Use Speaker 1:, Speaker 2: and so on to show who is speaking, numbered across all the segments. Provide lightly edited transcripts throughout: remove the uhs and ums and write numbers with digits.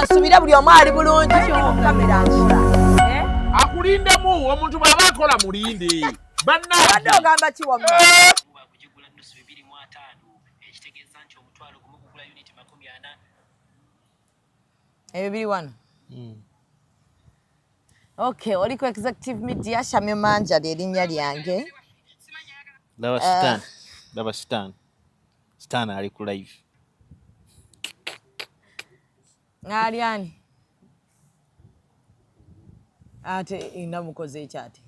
Speaker 1: kansubira buli omu ali bulungi kamera nkola
Speaker 2: akulindemu omuntu bw'aba akola mulinde
Speaker 1: wadde ogamba kiwamma
Speaker 3: kugigula nnusu 2.5 ekitegeeza nti omutwalo gumu kugula unit 40
Speaker 1: ebyo biri wano okay oliko executive media Shamim Manja lyerinnya lyange
Speaker 2: laba Stan ali ku live
Speaker 1: ngali ani ate inamukoze ekyo ate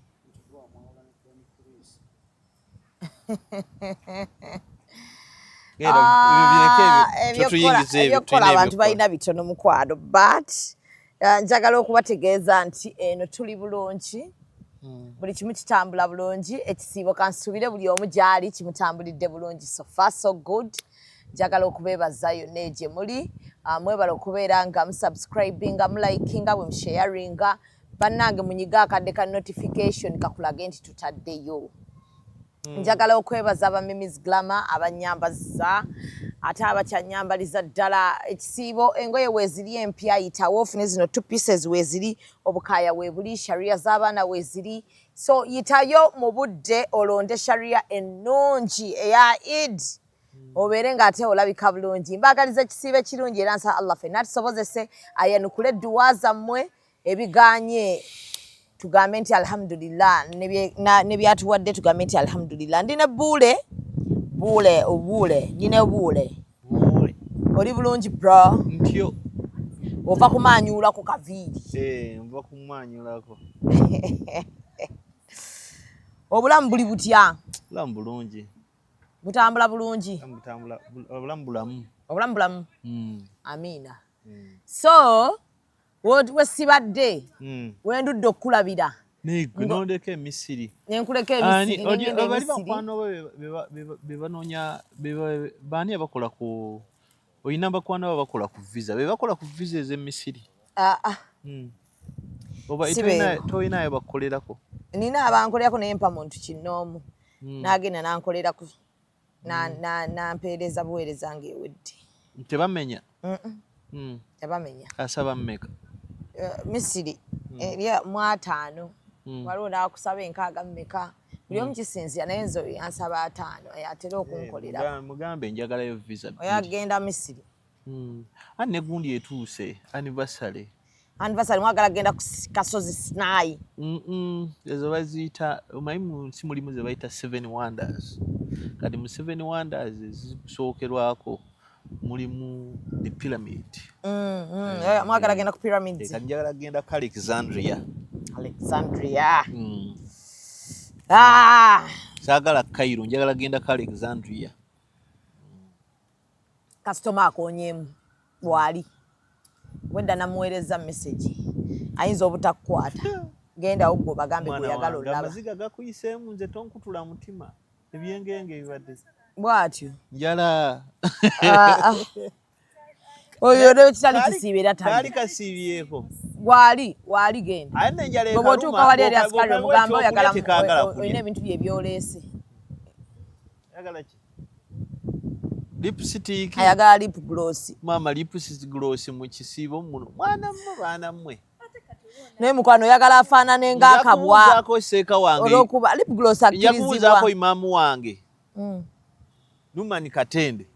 Speaker 1: ebyokukola abantu balina bitono mukwano but njagala okubategeeza nti eno tuli bulungi buli kimu kitambula bulungi ekisiibo kansubire buli omu gyali kimutambulidde bulungi so far so good njagala okubeebaza yonna egye muli mwebala okubeera nga musubscribinga mulikinga bwe musharinga bannange munyiga akadde ka notification kakulage nti tutaddeyo njagala okwebaza aba Mimi's Glamour abanyambaza ate abakyanyambaliza ddala ekisiibo engoye weeziri empya yitawo ofune zino 2 pieces weeziri obukaaya weebuli sharia z'abaana weeziri so yitayo mu budde olonde sharia ennungi eya Eid obeere ng'ate olabika bulungi mbaagaliza ekisiibo ekirungi era nsa Allah ffenna tusobozese ayanukule edduwa zammwe ebiganye tugambe nti alhamdulillah ne byatuwadde tugambe nti alhamdulillah ndine buule oli bulungi bro
Speaker 2: ntyo
Speaker 1: ova kumanyula ku kaviiri
Speaker 2: nva kumanyulako
Speaker 1: obulamu buli butya
Speaker 2: obulamu bulungi
Speaker 1: butambula bulungi
Speaker 2: obulamu
Speaker 1: bulamu amiina so wesibadde wendudde okukulabira
Speaker 2: nondeka emisiri
Speaker 1: nenkuleka emisiri
Speaker 2: abali bakwano bebanoonya baani abakola ku oyina bakwano abo bakola ku visa bebakola ku visa ez'emisiri oba toyinayo bakukolerako
Speaker 1: nina abankolerako naye mpa muntu kinnoomu n'agenda nankolerako nampeereza buweereza nga ewedde
Speaker 2: tebamenya
Speaker 1: tebamenya
Speaker 2: asaba mmeka
Speaker 1: misiri erya mu 5 waliwo n'akusaba enkaaga mmeka buli omu kisinzira naye nze yansaba 5 atera okunkolera
Speaker 2: mugambe njagalayo visa
Speaker 1: oyagenda misiri
Speaker 2: ani negundi etuuse anniversary
Speaker 1: mwagala genda ku kasozi Sinai
Speaker 2: ezo baziyita omanyi mu nsi mulimu ze bayita 7 wonders kati mu 7 wonders ezisookerwako mulimu the pyramid
Speaker 1: mwagala genda ku pyramids
Speaker 2: kati njagala genda ku Alexandria saagala Cairo njagala genda ku Alexandria
Speaker 1: kasitoma akonyeemu bwali wedda namuweereza message ayinza obutakukwata genda ogwo bagambe gweyagala olaba
Speaker 2: amaziga gakuyiseemu nze tonkutula mutima ebyengenge ebibadde
Speaker 1: bwatyo
Speaker 2: njala
Speaker 1: oyo ne kitali kisiibe era
Speaker 2: tali kasiibyeko
Speaker 1: wali genda bwe otuuka wali eri asikali omugamba oyagala olina ebintu bye byoleese
Speaker 2: ayagala ki lipstick
Speaker 1: ayagala lip gloss
Speaker 2: mama lipstick gloss mu kisiibo muno baana mmwe
Speaker 1: naye mukwano oyagala afaanane ng'akabwa
Speaker 2: olwokuba
Speaker 1: lip gloss akkirizibwa
Speaker 2: yakubuuzaako imaamu wange Numan Katende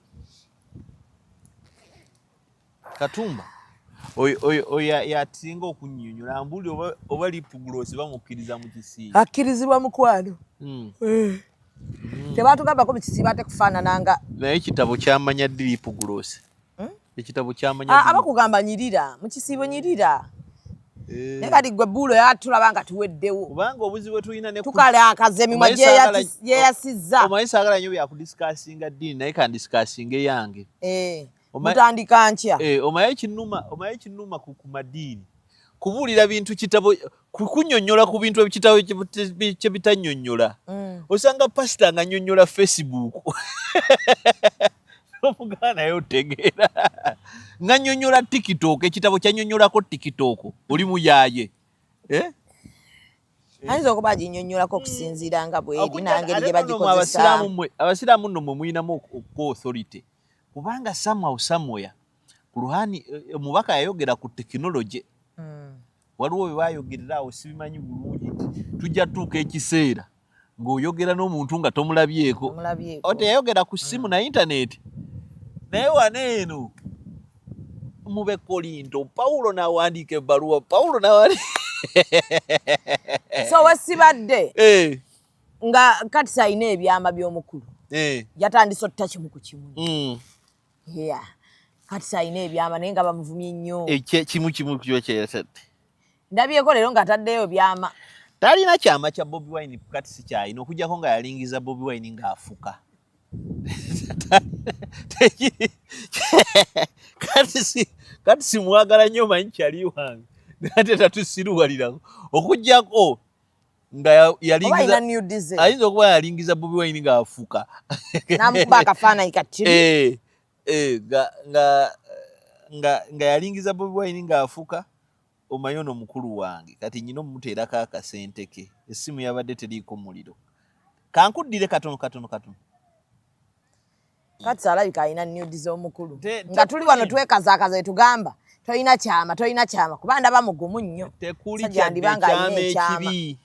Speaker 2: Katumba oyo yatinga okunnyonnyola ambuli oba lip gloss bamukkiriza mu kisiibo
Speaker 1: akkirizibwa mukwano tebatugambako mu kisiibo ate kufaanananga
Speaker 2: naye ekitabo kyamanya ddi lip gloss ekitabo kyamanya
Speaker 1: abakugamba nyirira mu kisiibo nyirira naye kati gwe buulo yatulaba nga tuweddewo
Speaker 2: kubanga obuzibu bwe tulina
Speaker 1: tukalakaza emimwa gyeyasizza
Speaker 2: omanyi saagala nnyo byakudisikasinga ddiini naye kandisikasinga eyange
Speaker 1: mutandika ntya
Speaker 2: omanyi ekinnuma ku madiini kubuulira bintu kitabo kukunnyonnyola ku bintu ekitabo kye bitannyonnyola osanga pasita nga nnyonnyola Facebook omugana naye otegeera nga nnyonnyola TikTok ekitabo kyannyonnyolako TikTok oli muyaaye
Speaker 1: ayinza okuba ginnyonnyolako okusinziira nga bweri nangeri gye bagikozesa
Speaker 2: abasiraamu nno mwe muyinamu ku authority kubanga somewhere ku Ruhani omubaka yayogera ku technology waliwo bwe bayogerera awo sibimanyi bulungi tujja tuuka ekiseera ng'oyogera n'omuntu nga tomulabyeko ote yayogera ku ssimu na internet naye waneeno mube Kolinto Pawulo n'awandiika ebbaluwa Pawulo n'awandiika
Speaker 1: so wesibadde nga kati sayina ebyama by'omukulu yatandise otta kimu ku kimu kati sayina ebyama naye nga bamuvumye nnyo
Speaker 2: kimu kyo kyeyatadde
Speaker 1: ndabyeko leero ng'ataddeyo byama
Speaker 2: talina kyama kya Bobi Wine kati si kyalina okujjako nga yalingiza Bobi Wine ng'afuka kati simwagala nnyo manyi kyali wange ate tatusiruwalirako okujjako nga ayinza okuba yalingiza Bobi Wine ng'afuka
Speaker 1: namukuba akafaananyi katibi
Speaker 2: nga yalingiza Bobi Wine ng'afuka omanyi ono mukulu wange kati nyina omuteerako akasente ke essimu yabadde teriiko muliro kankuddire katono
Speaker 1: kati alabika alina nude z'omukulu nga tuli wano twekazaakaza tugamba tolina kyama kuba ndaba mugumu nnyo
Speaker 2: tekuli kyama ekibi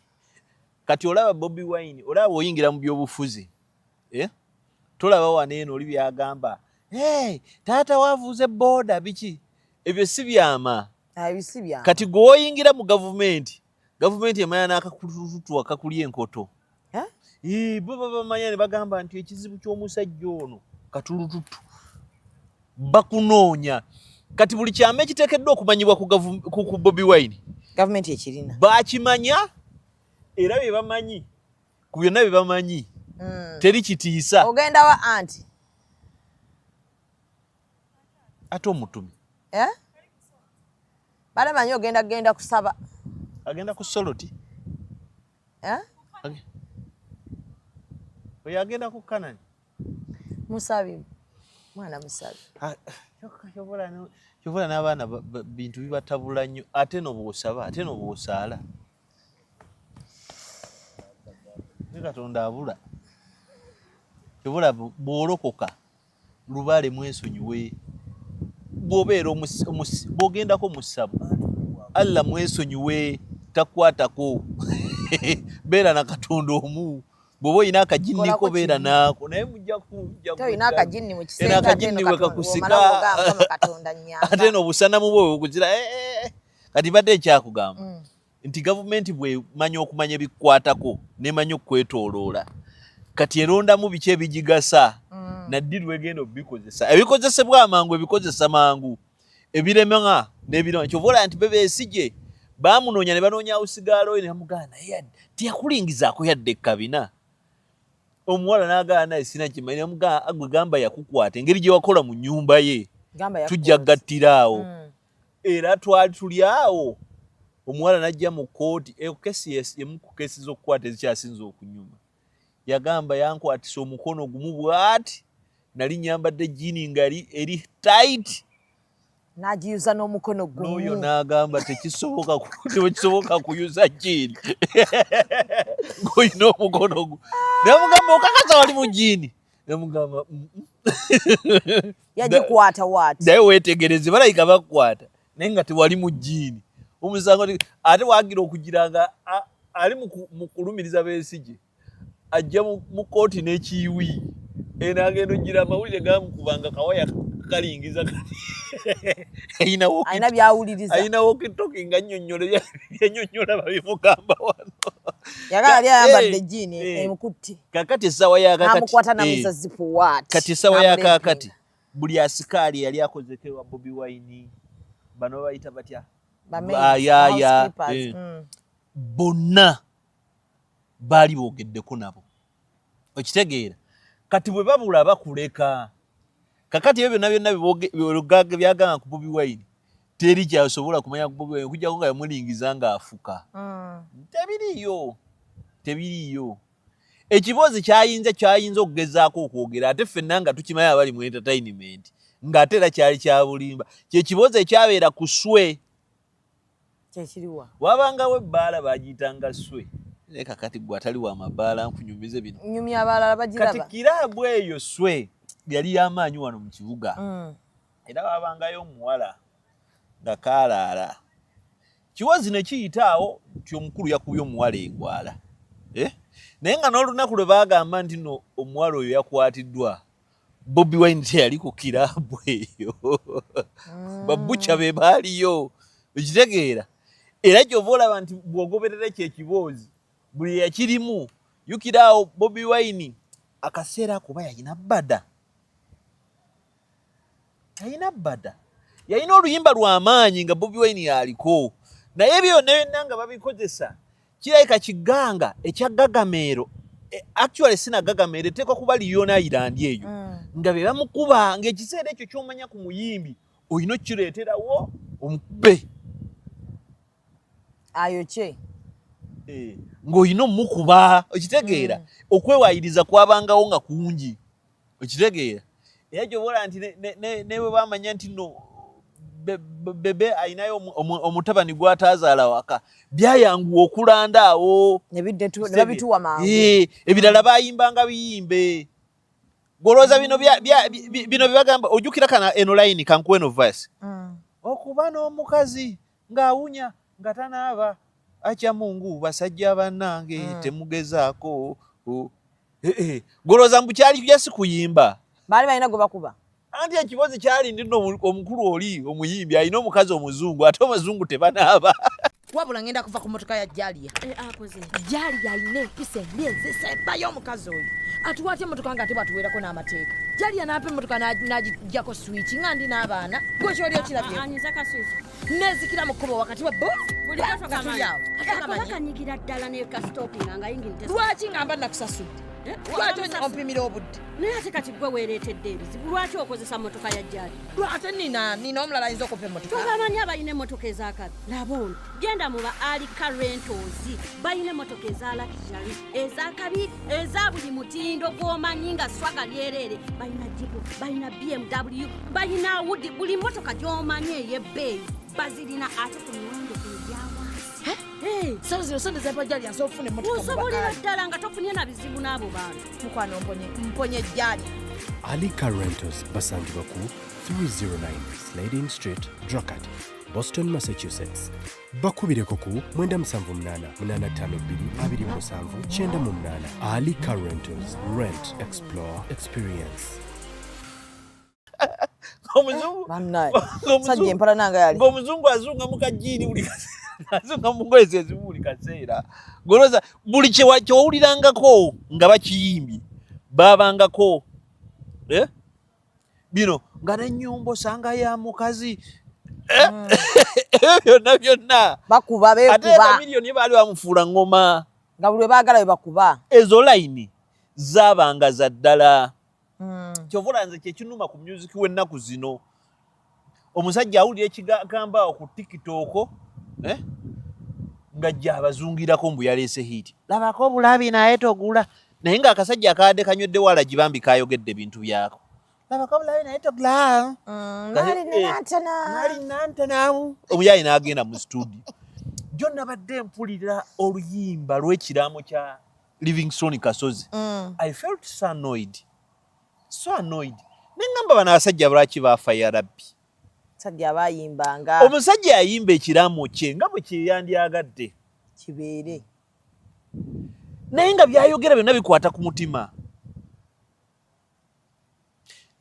Speaker 2: kati olaba Bobi Wine olaba oyingira mu byobufuzi tolaba waneeno oli byagamba taata waavuze booda biki ebyo si byama kati gwe oyingira mu gavumenti emanya n'akakulututu akakuli enkoto bo bamanya ne bagamba nti ekizibu ky'omusajja ono katulututu bakunoonya kati buli kyama ekiteekeddwa okumanyibwa ku Bobi Wine
Speaker 1: gavumenti ekirina
Speaker 2: bakimanya era bye bamanyi ku byonna bye bamanyi teri kitiisa
Speaker 1: ogenda wa anti
Speaker 2: ate omutumi
Speaker 1: balamanyi ogenda kusaba
Speaker 2: agenda ku Soloti oyo agenda ku Kanani
Speaker 1: musabi mwana musabi
Speaker 2: kyobola n'abaana bintu bibatabula nnyo ate n'obwosaba ate n'obwosaala ne Katonda abula kyobola bw'olokoka lubale mwesonyiwe bw'obeera bw'ogendako mu ssabu Allah mwesonyiwe takwatako beera na Katonda omu bw'oba olina akajinniko beera naako naye mujja
Speaker 1: toyina akajinni mu kisenga
Speaker 2: akajinni bwe kakusika ate n'obusanamu bwe bwekuzira kati badde ekyakugamba nti gavumenti bw'emanya okumanya ebikwatako n'emanya okwetooloola kati erondamu biki ebigigasa naddi lwegenda obikozesa ebikozesebwa amangu ebikozesa mangu ebirema n'ebirema kyovola nti bebeesije baamunoonya ne banoonya awusigaalo ne bamugamba naye tiyakulingizaako yadde ekkabina omuwala n'agamba naye sina kimanyi namugamba gwe gamba yakukwata engeri gye wakola mu nnyumba ye tujja gattira awo era twali tuli awo omuwala n'ajja mu kooti kesi emu ku kesi z'okukwata ezikyasinza okunyuma yagamba yankwatisa omukono gumu bw'ati nali nyambadde jini nga eri tight
Speaker 1: n'agiyuza n'omukono gumu
Speaker 2: n'oyo n'agamba tekisoboka kuyuza jini ng'olina omukono gumu namugamba okakasa wali mu jini namugamba
Speaker 1: yagikwata waati
Speaker 2: naye weetegereze balayika bakukwata naye nga tewali mu jini omusango ate waagira okugiranga ali mu kulumiriza Besigye ajja mu kooti n'ekiyiwi n'agenda ogira amawulire gamukubanga kawaya kalingiza
Speaker 1: ayina byawuliriza
Speaker 2: ayina wokitoki nga yannyonnyola babimugamba wano
Speaker 1: yagala yali ayambadde jini emukutte
Speaker 2: kakati essaawa
Speaker 1: yamukwata namuza zipu waati
Speaker 2: kati essaawa yakakati buli asikaali yali akozekewa Bobi Wine bano bayita batya bonna baali boogeddeko nabo okitegeera kati bwe babula bakuleka kakati ebyo byonna byagamba ku Bobi Wine teri kyasobola kumanya ku Bobi Wine okujjako nga yamulingiza ng'afuka tebiriiyo ekiboozi kyayinza okugezaako okwogera ate ffenna nga tukimanyi abali mu entertainment ng'ate era kyali kya bulimba kyekiboozi ekyabeera ku Swe
Speaker 1: kyekiriwa
Speaker 2: wabangawo ebbaala bagiyitanga Swe naye kakati gwe atali wa mabaala nkunyumize bino
Speaker 1: nyumya abalala bagiraba
Speaker 2: kati kiraabu eyo Swe yali y'amaanyi wano mu kibuga era wabangayo omuwala nga kaalaala kiwozi ne kiyitaawo nti omukulu yakubye omuwala engwala naye nga n'olunaku lwe baagamba nti no omuwala oyo yakwatiddwa Bobi Wine teyali ku kiraabu eyo babuca be baaliyo okitegeera era kyova olaba nti bw'ogoberera ekyo ekiboozi buli yakirimu yukiraawo Bobi Wine akaseera kuba yalina bbada yalina oluyimba lw'amaanyi nga Bobi Wine yaliko naye byonna byonna nga babikozesa kirabika kiganga ekya Gagameero actually sina Gagameero eteekwa kuba Liona Island eyo nga be bamukuba ng'ekiseera ekyo ky'omanya ku muyimbi olina okkireeterawo omukube
Speaker 1: ayokye
Speaker 2: ng'olina omukuba okitegeera okwewayiriza kwabangawo nga kungi okitegeera era gyobola nti ne bwe bamanya nti no bebe ayinayo omutabani gw'ataazaala waka byayanguwa okulanda awo
Speaker 1: ne babituwa mangu
Speaker 2: ebirala bayimbanga biyimbe golooza bino byebagamba ojjukira kana eno line kankuweno verse okuba n'omukazi ng'awunya nga tanaaba atya Mungu basajja bannange temugezaako golooza mbu kyali byasi kuyimba
Speaker 1: baali balina gwe bakuba
Speaker 2: anti ekibozi kyali ndino omukulu oli omuyimbi alina omukazi omuzungu ate omuzungu tebanaaba
Speaker 1: wabula ngenda kuva ku motoka ya Jalia Jalia alina empisa emyezi esembayo omukazi oyo atuwaate emotoka nga ate bwatuweerako n'amateeka Jalia n'apa emotoka n'agijjako swiki nga ndi n'abaana gwe kyoli okirabye nezikira mu kkubo wakati wa nga tuli awo
Speaker 4: akanyigira ddala nekastopinga nga yingirite
Speaker 1: lwaki ngamba nakusasudde lwaki ompimira obudde
Speaker 4: naye ate kati gwe weereetedde ebizibu lwaki okozesa motoka ya Jaali
Speaker 1: lwate nina omulala ayinza okupa emotoka
Speaker 4: tobamanyi abalina emmotoka ezakabi laba ono genda mu ba Alika Rentals balina emmotoka eza luxury ezakabi eza buli mutindo gw'omanyi nga swaga lyereere balina jipu balina BMW balina Audi buli mmotoka gy'omanyi ey'ebbeeyi bazirina ate ku miwendo egyawansi
Speaker 1: sawa zino sente z'abajali asobola okufuna emmotoka
Speaker 4: osobolera ddala nga tofunye na bizibu n'abo bantu
Speaker 1: mukwano mponye Jaali
Speaker 5: Alika Rentals basangibwa ku 309 Slading Street, Dracut, Boston, Massachusetts. Bakubireko ku 978-852-277-98. Alika Rentals. Rent, explore, experience.
Speaker 1: sajja empala nanga yali
Speaker 2: ng'omuzungu azunga mu kajiini buli azunga mu ngoye ezimu buli kaseera golooza buli kyewawulirangako nga bakiyimbye baabangako bino nga n'ennyumba osanga ya mukazi byonna
Speaker 1: bakuba
Speaker 2: ate miliyoni baali bamufuula ngoma
Speaker 1: nga buli we baagala we bakuba
Speaker 2: ezo layini zaabanga za ddala kyovula nze kyekinuma ku music w'ennaku zino omusajja awulira ekigamba awo ku TikTok ng'ajja abazungirako mbu yaleese hiti labako bulabi naye togula naye ng'akasajja akabadde kanywedde wala gibambi kayogedde bintu byako labako bulabi naye togula nali nantanamu omuyayi n'agenda mu studio jjo nabadde mpulira oluyimba lw'ekiraamo kya Livingstone Kasozi I felt so annoyed nengamba bano abasajja lwaki baafa ya rabbi
Speaker 1: sajja abayimbanga
Speaker 2: omusajja yayimba ekiraamo kye nga bwe kyeyandyagadde
Speaker 1: kibeere
Speaker 2: naye nga byayogera byonna bikwata ku mutima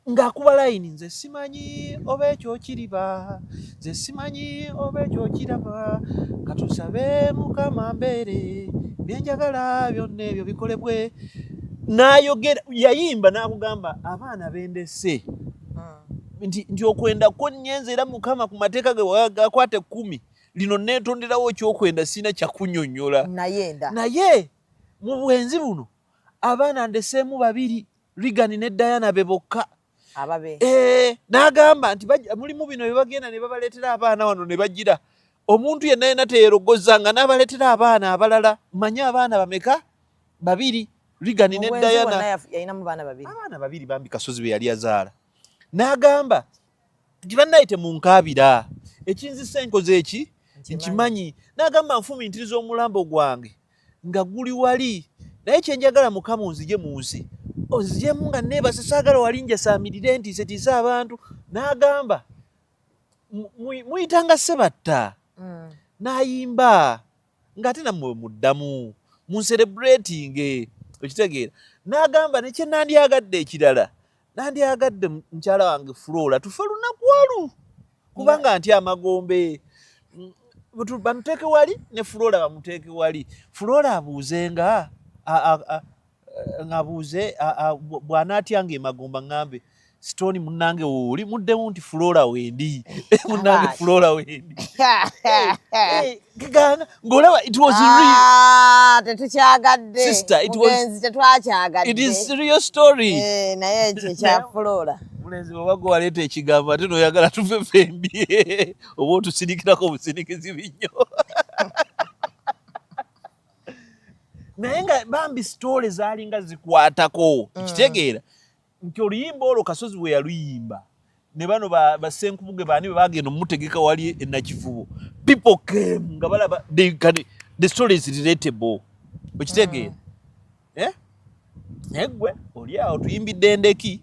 Speaker 2: ng'akuba layini nze simanyi oba ekyo kiriba nze simanyi oba ekyo kiraba katusabe mukama mbeere byenjagala byonna ebyo bikolebwe n'ayogera yayimba n'akugamba abaana bendese nti okwenda kwo nnyenze era mukama ku mateeka ge gakwate 10 lino neetonderawo ekyokwenda sina kyakunnyonnyola naye mu bwenzi buno abaana ndeseemu 2 Reagan ne Diana be bokka n'agamba nti mulimu bino bye bagenda ne babaleetera abaana wano ne bagira omuntu yenna yenna teyerogoza nga n'abaleetera abaana abalala manye abaana bameka 2 Reagan ne Diana
Speaker 1: abaana
Speaker 2: 2 bambi Kasozi be yali azaala n'agamba nti bannaye temunkaabira ekinzisa enkoze eki nkimanyi n'agamba nfumintiriza omulambo gwange nga guli wali naye kyenjagala mukama onzije mu nsi oziyemu nga neebase saagala walinja saamirire nti setiisa abantu n'agamba muyitanga sebatta n'ayimba ng'ate nammwe muddamu munserebrating okitegeera n'agamba nekye nandyagadde ekirala nandyagadde mukyala wange Flora tufe lunaku walu kubanga nti amagombe bamuteeke wali ne Flora bamuteeke wali Flora abuuzenga ng'abuuze bw'anaatyanga emagomba ŋŋambe Stone munnange wooli muddemu nti Flora wendi munnange Flora wendi kiganga ng'olaba it was real
Speaker 1: tetukyagadde
Speaker 2: sister
Speaker 1: tetwakyagadde
Speaker 2: it is real story
Speaker 1: naye ekyo ekya Flora
Speaker 2: mulenzi bw'oba gwe waleeta ekigambo ate n'oyagala tuve fembi oba otusirikirako obusirikizi binnyo naye nga bambi story zaalinga zikwatako kitegeera nti oluyimba olwo Kasozi we yaluyimba ne bano basenkubuge baani bwe bagenda omutegeka wali enakivubo people came nga balaba the story is relatable okitegeera naye gwe oli awo tuyimbidde endeki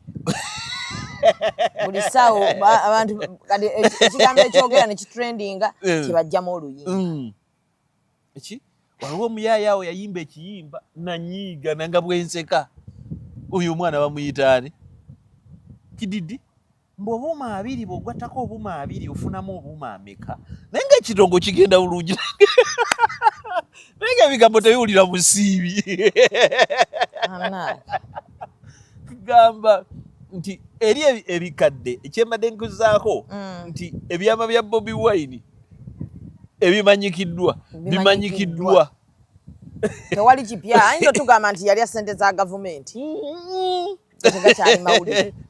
Speaker 1: buli ssaawa abantu kati ekigambo ekyogera ne kitrendinga kibajjamu oluyimba waliwo omuyaaya awo yayimba ekiyimba nanyiiga nanga bwenseka oyo omwana bamuyitaani Kididi mb'obuuma 2 bw'ogattako obuuma 2 ofunamu obuuma ameka naye ng'ekitongo kigenda bulungi naye ng'ebigambo tebiwulira mu siibi kugamba nti eri ebikadde ekyembadde nkuzaako nti ebyama bya Bobi Wine ebimanyikiddwa bimanyikiddwa tewali kipya ayinza otugamba nti yalya ssente za gavumenti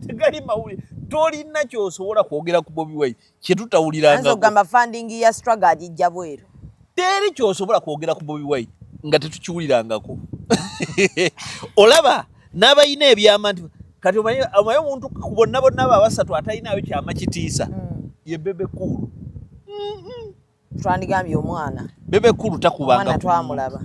Speaker 1: tegakyali mawulire tolina kyosobola kwogera ku Bobi Wine kyetutawuliranga ogamba funding ya struggle agijja bweru
Speaker 2: teri kyosobola kwogera ku Bobi Wine nga tetukiwulirangako olaba n'abayina ebyama nti kati omanyi omuntu ku bonna abasatu atalinayo kyama kitiisa ye Bebe Cool
Speaker 1: twandigambye omwana
Speaker 2: Bebe Cool takubanga
Speaker 1: twamulaba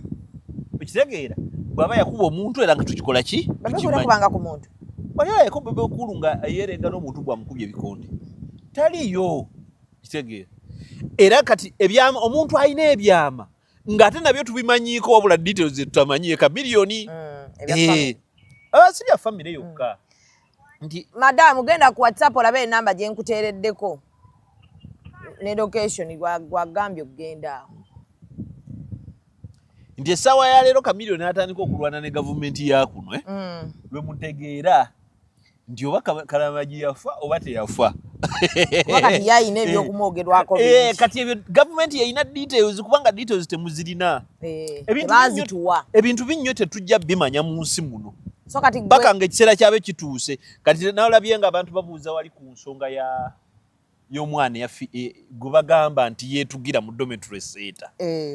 Speaker 2: okitegeera bw'aba yakuba omuntu era nga tukikola ki
Speaker 1: tukibanga ku muntu
Speaker 2: oyayeko Bebe Cool nga yeerenga n'omuntu bwamukubye ebikonde taliyo kitegeera era kati ebyama omuntu alina ebyama ng'ate nabyo tubimanyiiko wabula details zetutamanyiye ka miliyoni sirya famire yokka nti
Speaker 1: madamu genda ku WhatsApp olabe enamba gye nkuteereddeko ne location gwagambye okugenda awo
Speaker 2: nti essaawa ya leero Kamiliyoni atandika okulwana ne gavumenti ya kuno lwe mutegeera nti oba Kalamagi yafa oba teyafa
Speaker 1: kati yayina ebyokumwogerwako bingi
Speaker 2: kati ebyo gavumenti yayina details kubanga details temuzirina ebintu binnyo tetujja bimanya mu nsi muno
Speaker 1: so kati
Speaker 2: baka ng'ekiseera kyabe kituuse kati n'olabye nga abantu babuuza wali ku nsonga y'omwana gwe bagamba nti yeetugira mu dormitory center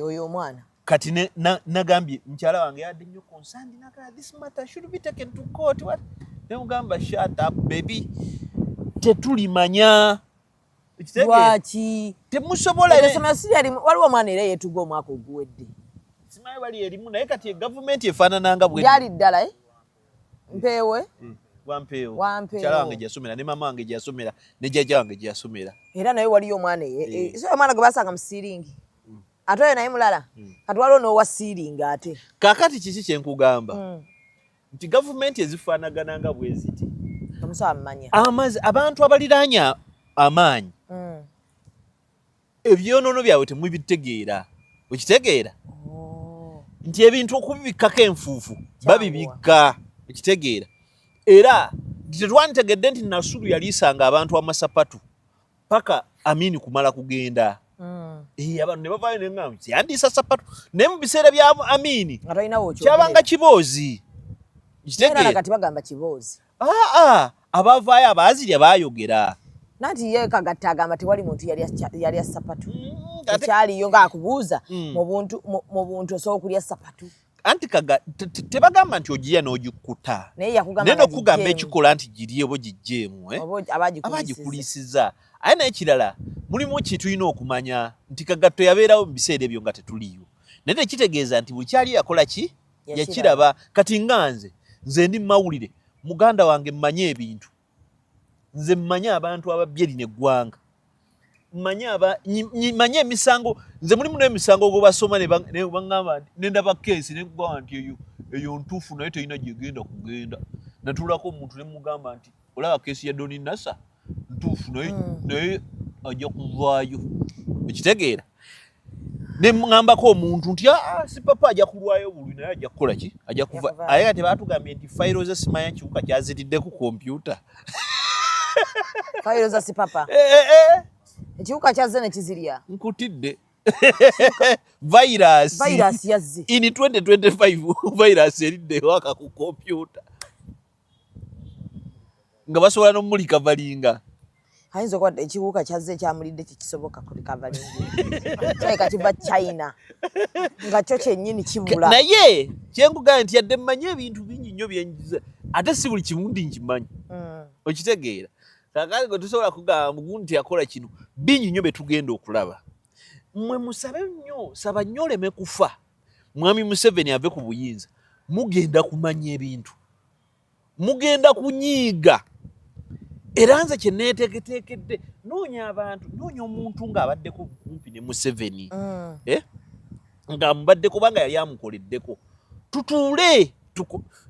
Speaker 1: oyo omwana
Speaker 2: kati nagambye mukyala wange yadde nnyo concerned naga this matter should be taken to court what ne mugamba shut up baby tetulimanya
Speaker 1: lwaki
Speaker 2: temusobola
Speaker 1: waliwo omwana era yeetuga omwaka oguwedde
Speaker 2: simanyi bali erimu naye kati gavumenti efaanananga
Speaker 1: byali ddala mpeewe
Speaker 2: wampeewo mukyala wange gyeyasomera ne mama wange gyeyasomera ne jjajja wange gyeyasomera
Speaker 1: era naye waliyo omwana so omwana gwe basanga mu siiringi ate oyo naye mulala kati waliwo n'owa siiringi ate
Speaker 2: kaakati kiki kyenkugamba nti gavumenti ezifaanagana nga bwe ziti abantu abaliraanya amaanyi ebyonoono byabwe temubitegeera okitegeera nti ebintu okubibikkako enfuufu babibikka okitegeera era tetwanditegedde nti Nasulu yaliisanga abantu amasapatu paka Amini kumala kugenda abantu ne bavaayo neŋŋamba yandiisa sapatu naye mu biseera bya Amini kyabanga kiboozi
Speaker 1: kati bagamba kiboozi
Speaker 2: abavaayo abaazirya baayogera
Speaker 1: nanti ye kagatta agamba tewali muntu yali asapatu ekyaliyo ng'akubuuza mu buntu osobola okulya sapatu
Speaker 2: anti tebagamba nti ogiya n'ogikkuta naye n'okugamba ekikola nti giri oba gijjeemu abagikuliisiza aye naye kirala mulimu ki tulina okumanya nti kagatto yabeerawo mu biseera ebyo nga tetuliyo naye tekitegeeza nti buli kyali yakola ki yakiraba kati nze ndi mawulire muganda wange mmanye ebintu nze mmanye abantu ababyeri neggwanga mmanye emisango nze mulimu n'emisango gwebasoma ne baŋŋamba nti nendaba keesi nekugamba nti eyo ntuufu naye terina gyegenda kugenda natuulako omuntu ne mugamba nti olaba keesi ya Doni Nasa ntuufu naye ajja kuvaayo ekitegeera ne ŋŋambako omuntu nti si papa ajja kulwayo buli naye ajja kukola ki ajja kuva aye nga tebaatugambye nti fayiro ze simanya kiwuka kyazitidde ku kompyuta
Speaker 1: fayiro za si papa ekiwuka kyazze ne kizirya
Speaker 2: nkutidde virus
Speaker 1: yazze
Speaker 2: in 2025 virus eridde waka ku kompyuta nga basobola n'omulika valinga
Speaker 1: ayinza okuba ekiwuka kyazze kyamulidde kikisoboka kulika valinga kyaleka kiva China nga kyo kyennyini kibula
Speaker 2: naye kyenkugamba nti yadde mmanye ebintu bingi nnyo byenjiza ate si buli kimu ndi nkimanyi okitegeera kakati gwe tusobola kugamba nti yakola kino bingi nnyo betugenda okulaba mmwe musabe nnyo saba nnyo oleme kufa mwami Museveni ave ku buyinza mugenda kumanya ebintu mugenda kunyiiga era nze kye neeteeketeekedde noonya abantu noonya omuntu ng'abaddeko kumpi ne Museveni ng'amubadde kubanga yali amukoleddeko tutuule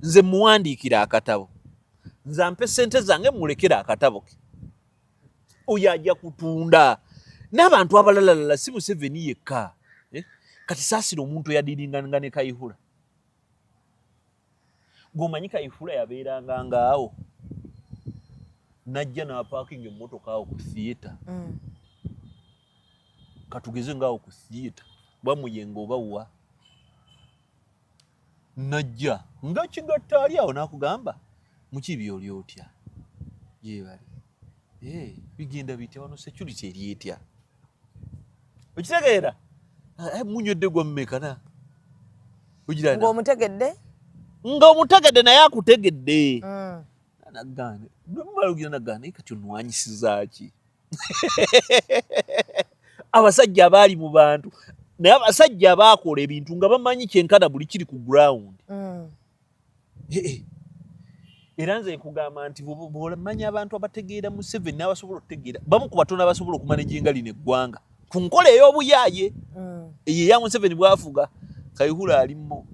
Speaker 2: nze muwandiikira akatabo nze ampe ssente zange mulekera akatabo ke oyo ajja kutunda n'abantu abalalalala si Museveni yekka kati saasira omuntu eyadiringanga ne Kayihura gwomanyi Kayihura yabeeranga ngaawo najja n'apaakinga emmotoka awo ku theatre katugeze ngaawo ku theatre bamuyenga oba wa najja nga kigatta ali awo n'akugamba mukibi oli otya gyebali bigenda bitya wano security eri etya okitegeera munywedde gwa mmekana ng'omutegedde naye akutegedde nagane nomubalugira nagane kati onwanyisiza ki abasajja abaali mu bantu naye abasajja abaakola ebintu nga bamanyi kyenkana buli kiri ku ground era nze nkugamba nti bw'olamanya abantu abategeera Museveni n'abasobola okutegeera bamu ku batono abasobola okumanejinga lino eggwanga ku nkola ey'obuyaaye eyo eya Museveni bw'afuga Kayihura alimmo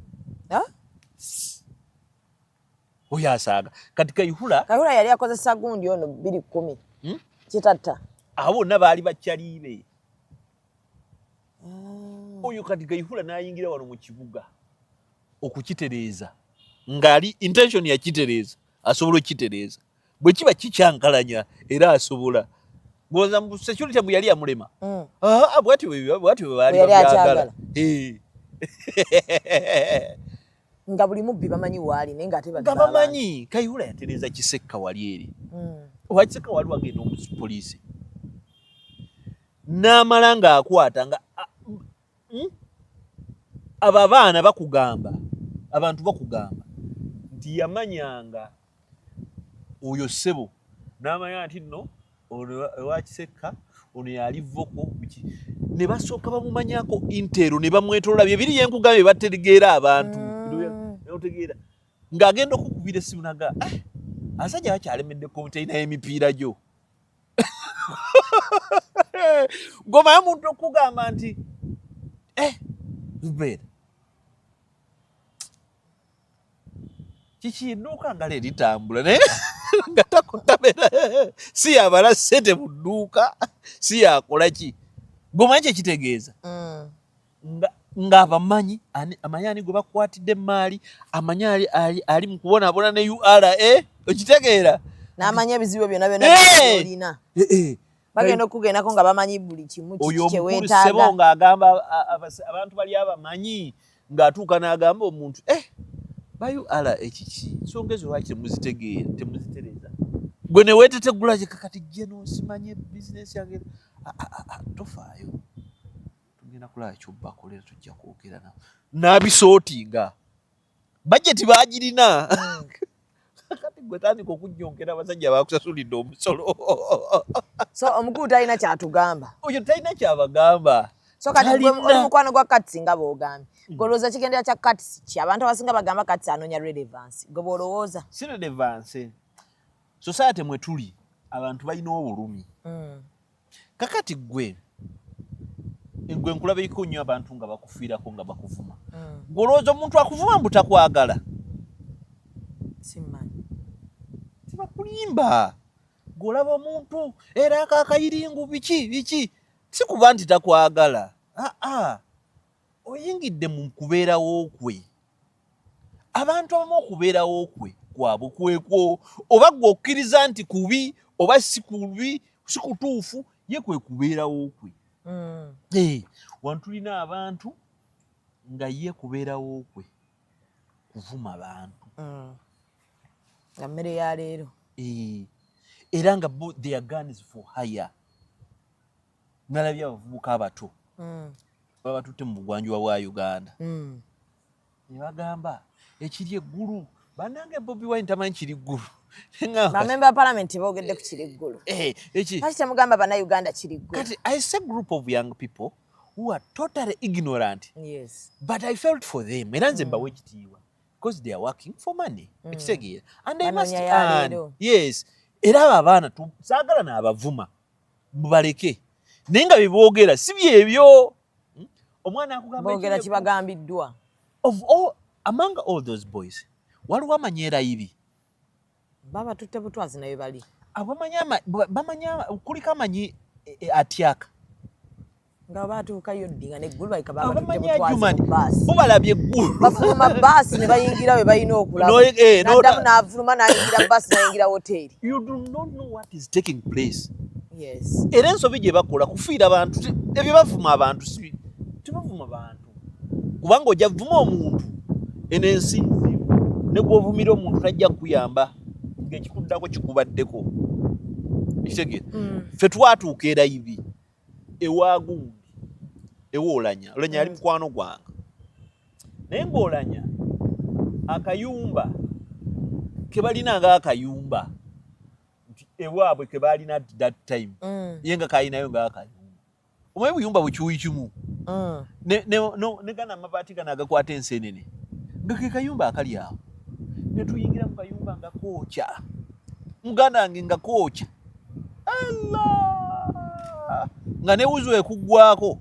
Speaker 2: oyo asaaga kati Kayihura
Speaker 1: yali akozesa gundi ono 210 kitatta
Speaker 2: abo bonna baali bakyaliibe oyo kati Kayihura n'ayingira wano mu kibuga okukitereeza ng'ali intention yakitereeza asobola okitereeza bwe kiba kikyankalanya era asobola ngoza mu security bwe yali amulema bwatyo bwe baali babyagala
Speaker 1: nga buli mubbi bamanyi waali naye ng'ate
Speaker 2: bamanyi Kayihura yatereeza Kisekka wali eri owa Kisekka wali wagenda omupoliisi n'amala ng'akwata nga abo abaana bakugamba abantu bakugamba nti yamanyanga oyo ssebo n'amanya nti nno owa Kisekka ono yali voko ne basooka bamumanyako intero ne bamwetolola bye biri yenkugambye bategeera abantu otegeera ng'agenda okukubira essimu naga asajja bakyalemedde komite n'emipiira gyo gomayo omuntu okugamba nti Zubeera kiki edduuka nga leeritambula naye nga takutabera si yabala ssente mu dduuka si yakola ki gomanyi kyekitegeeza ng'abamanyi amanyi gwe bakwatidde emaali amanyi ali mu kubonaabona ne URA okitegeera
Speaker 1: n'amanya ebizibu byonna olina bagenda okugendako nga bamanyi buli kimu
Speaker 2: kyewetaaga oyo omukulu ng'agamba abantu bali abamanyi ng'atuuka n'agamba omuntu ba URA ekiki nsonga ezo lwaki temuzitereeza gwe ne weetetegula kakati gye n'osimanye bizinesi yange tofaayo tugenda kulaba kyobbakolera tujja kwogera nawe n'abisootinga bajeti baagirina kati gwe tandika okujjonkera abasajja bakusasulidde omusolo
Speaker 1: so omukulu talina kyatugamba
Speaker 2: oyo talina kyabagamba
Speaker 1: So kati
Speaker 2: Talina.
Speaker 1: oli mukwano gwa Katsi nga bw'ogambye. Golowooza kigendera kya Katsi ki? Abantu abasinga bagamba Katsi anoonya relevance. Gwe bw'olowooza?
Speaker 2: Si relevance. Society mwe tuli abantu balina obulumi. Kakati gwe nkulabiriko nnyo abantu nga bakufiirako nga bakuvuma. Golowooza omuntu akuvuma mbu takwagala.
Speaker 1: Simanyi.
Speaker 2: Tibakulimba. Golaba omuntu era akayiringu biki si kuba nti takwagala. Oyingidde mu kubeerawo kwe. Abantu abamu okubeerawo kwe kwabwe kwekwo oba gwe okkiriza nti kubi oba si kubi si kutuufu ye kwe kubeerawo kwe. Wano tulina abantu nga ye kubeerawo kwe kuvuma abantu.
Speaker 1: Nga mmere ya leero.
Speaker 2: Era nga they are guns for hire. Nalabye abavubuka abato baba batutte mu bugwanjuba bwa Uganda ne bagamba ekiri eggulu bannange Bobi Wine tamanyi kiri ggulu.
Speaker 1: Bamemba Parliament boogedde ku kiri ggulu. Kati temugamba bannayuganda kiri ggulu.
Speaker 2: Kati I see a group of young people who are totally ignorant.
Speaker 1: Yes.
Speaker 2: But I felt for them. Era nze mbawe ekitiibwa because they are working for money. Ekitegeera. And they must earn. Yes. Era abo abaana saagala n'abavuma mubaleke. Naye nga bye boogera si byebyo. Omwana akugamba
Speaker 1: boogera kibagambiddwa.
Speaker 2: Among all those boys waliwo amanyeera ibi.
Speaker 1: Baba tutte butwazi nayo bali.
Speaker 2: Bamanya kuliko amanyi atyaka.
Speaker 1: Nga batuuka yoddinga neggulu bayika baba
Speaker 2: Abamanyi
Speaker 1: tutte butwazi
Speaker 2: Ajumani
Speaker 1: mu baasi.
Speaker 2: bubalabye eggulu.
Speaker 1: Bafuluma baasi ne bayingira we balina okulaba. N'addamu n'avuluma n'ayingira baasi n'ayingira hoteri.
Speaker 2: You do not know what is taking place.
Speaker 1: Yes.
Speaker 2: Era ensobi gye bakola kufiira abantu ebyo bavuma abantu si tebavuma bantu. Kubanga ojja vuma omuntu enensi ne gw'ovumira omuntu tajja kuyamba ng'ekikuddako kikubaddeko. Ekitegeera. Ffe twatuuka era ibi ewaagundi ewoolanya olanya yali mukwano gwange naye ng'olanya akayumba ke balina ng'akayumba ewaabwe ke balina at that time ye nga kayinayo ng'akayumba omanyi buyumba bukiwuyi kimu ne gana amabaati gano agakwata ensenene nga ke kayumba akali awo ne tuyingira mu kayumba nga kookya muganda wange nga kookya nga ne wuzu ekuggwako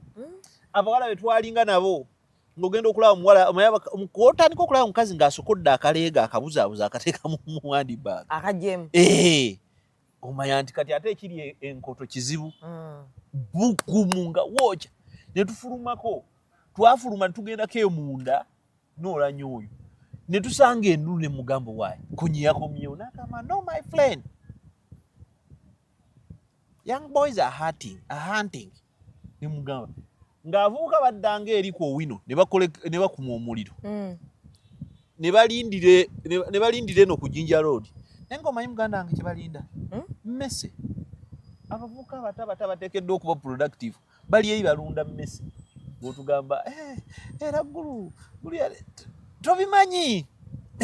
Speaker 2: abawala betwalinga nabo ng'ogenda okulaba omuwala kwotandika okulaba omukazi ng'asokodde akaleega akabuzaabuza akateeka mu handbag
Speaker 1: Akajjemu.
Speaker 2: omanya nti kati ate ekiri enkoto kizibu bugumu nga wookya ne tufulumako twafuluma ne tugendako emunda n'olanya oyo ne tusanga endulu ne mugambo waayo kunyiyakomyewo n'agamba no my friend young boys are hunting ne mugamba ng'avubuka baddanga eri ku owino ne bakuma omuliro ne balindira eno ku Jinja Road naye ng'omanyi muganda wange kye balinda mmese abavubuka abato bateekeddwa okuba productive bali eri balunda mmese bw'otugamba era ggulu tobimanyi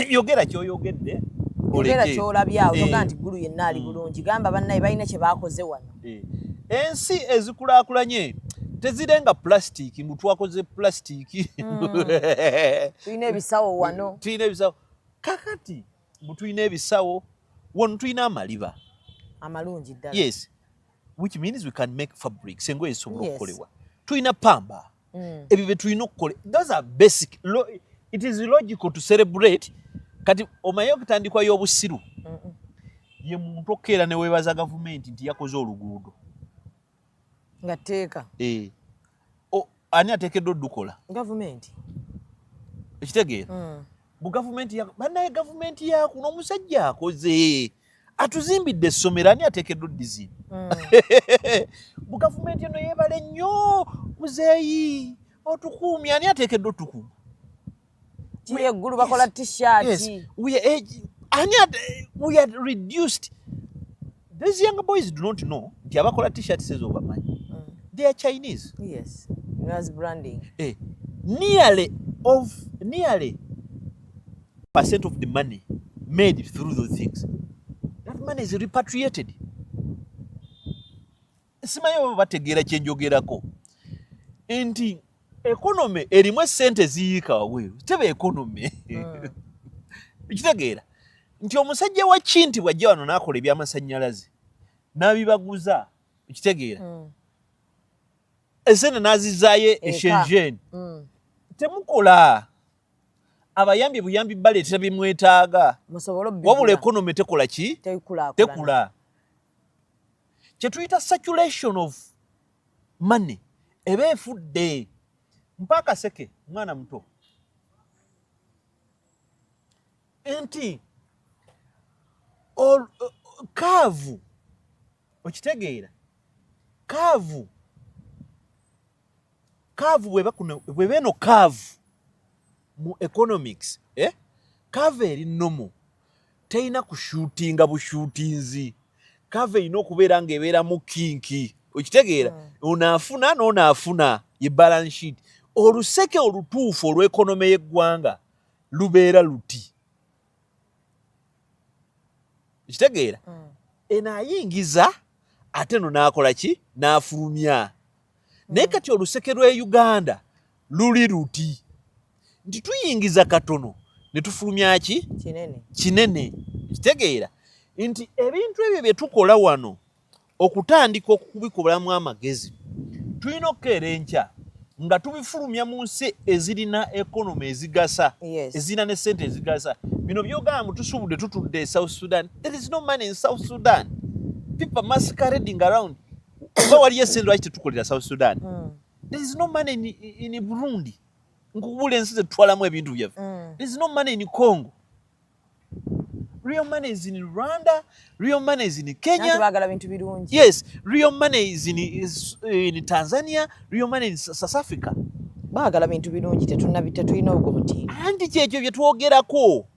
Speaker 2: yogera kyoyogedde
Speaker 1: Ogera kyolabyawo toga nti ggulu yenna ali bulungi gamba bannaye balina kye baakoze wano.
Speaker 2: Ensi ezikulaakulanye tezirenga plastic mbu twakoze plastic.
Speaker 1: Tulina ebisawo wano.
Speaker 2: Tulina ebisawo kakati mbu tulina ebisawo wano tulina amaliba
Speaker 1: amalungi ddala.
Speaker 2: Yes, which means we can make fabrics engoye ezisobola okukolebwa. Tulina pamba ebyo bye tulina okukola. Those are basic. It is logical to celebrate. Kati omanyi okutandikwa y'obusiru ye muntu okkeera ne weebaza gavumenti nti yakoze oluguudo
Speaker 1: nga tteeka.
Speaker 2: Ani ateekeddwa oddukola?
Speaker 1: Gavumenti.
Speaker 2: Ekitegeera? Bu gavumenti bannaye gavumenti yakuno omusajja akoze atuzimbidde essomero ani ateekeddwa oddizimba? Bu gavumenti eno yeebale nnyo muzeeyi otukuumye ani ateekeddwa otukuuma?
Speaker 1: Kiri eggulu bakola t-shirt.
Speaker 2: Yes, we are reduced. These young boys do not know nti abakola t-shirts ezo bamanyi. They are Chinese.
Speaker 1: Yes, as branding.
Speaker 2: Nearly % of the money made through those things, that money is repatriated. Simanyi baba bategeera kye njogerako. nti economy erimu essente ziyiika wabweru tebe economy ekitegeera nti omusajja wa Kinti bw'ajja wano n'akola ebyamasannyalaze n'abibaguza ekitegeera essente n'azizaayo eshenjeni temukola abayambi buyambi baleetera bimwetaaga wabula economy tekola ki tekula kye tuyita circulation of money eba efudde mpaka seke mwana muto nti kaavu okitegeera kaavu bweba eno kaavu mu economics kaavu eri nomo terina kushuutinga bushuutinzi kaavu erina okubeera ng'ebeera mu kinki okitegeera onaafuna n'onaafuna ye balance sheet oluseke olutuufu olw'ekonome y'eggwanga lubeera luti okitegeera enaayingiza ate no n'akola ki n'afulumya naye kati oluseke lw'e Uganda luli luti nti tuyingiza katono ne tufulumya ki kinene kitegeera nti ebintu ebyo bye tukola wano okutandika okubikolamu amagezi tulina okukeera enkya nga tubifulumya mu nsi ezirina economy ezigasa ezirina ne ssente ezigasa bino byogamba tusubudde tutudde e South Sudan. There is no money in South Sudan. People masquerading around. Oba waliyo essente lwaki tetukolera South Sudan. There is no money in Burundi. Nkubula ensi zetutwalamu ebintu byaffe. There is no money in Congo. Real money is in Rwanda. Real money is in Kenya. Yes, real money is in Tanzania. Real money is in South Africa.
Speaker 1: Baagala bintu birungi tetulina ogwo mutindo.
Speaker 2: Anti kyekyo bye twogerako.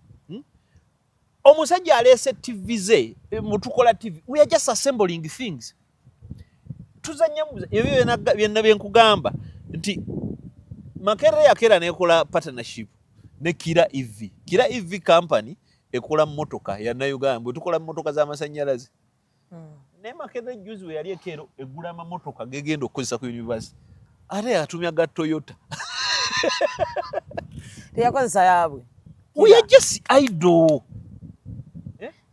Speaker 2: Omusajja aleese TV ze mutukola TV. We are just assembling things. Tuzanyamuza ebyo byonna byenkugamba nti Makerere yakeera nekola partnership ne Kira EV. Kira EV company ekola motoka ya Uganda bwe tukola motoka z'amasannyalaze. Ne Makerere juzi we yali ekero egula amamotoka gegenda okukozesa ku university. Ate atumya ga Toyota.
Speaker 1: Teyakozesa yaabwe.
Speaker 2: We are just idle.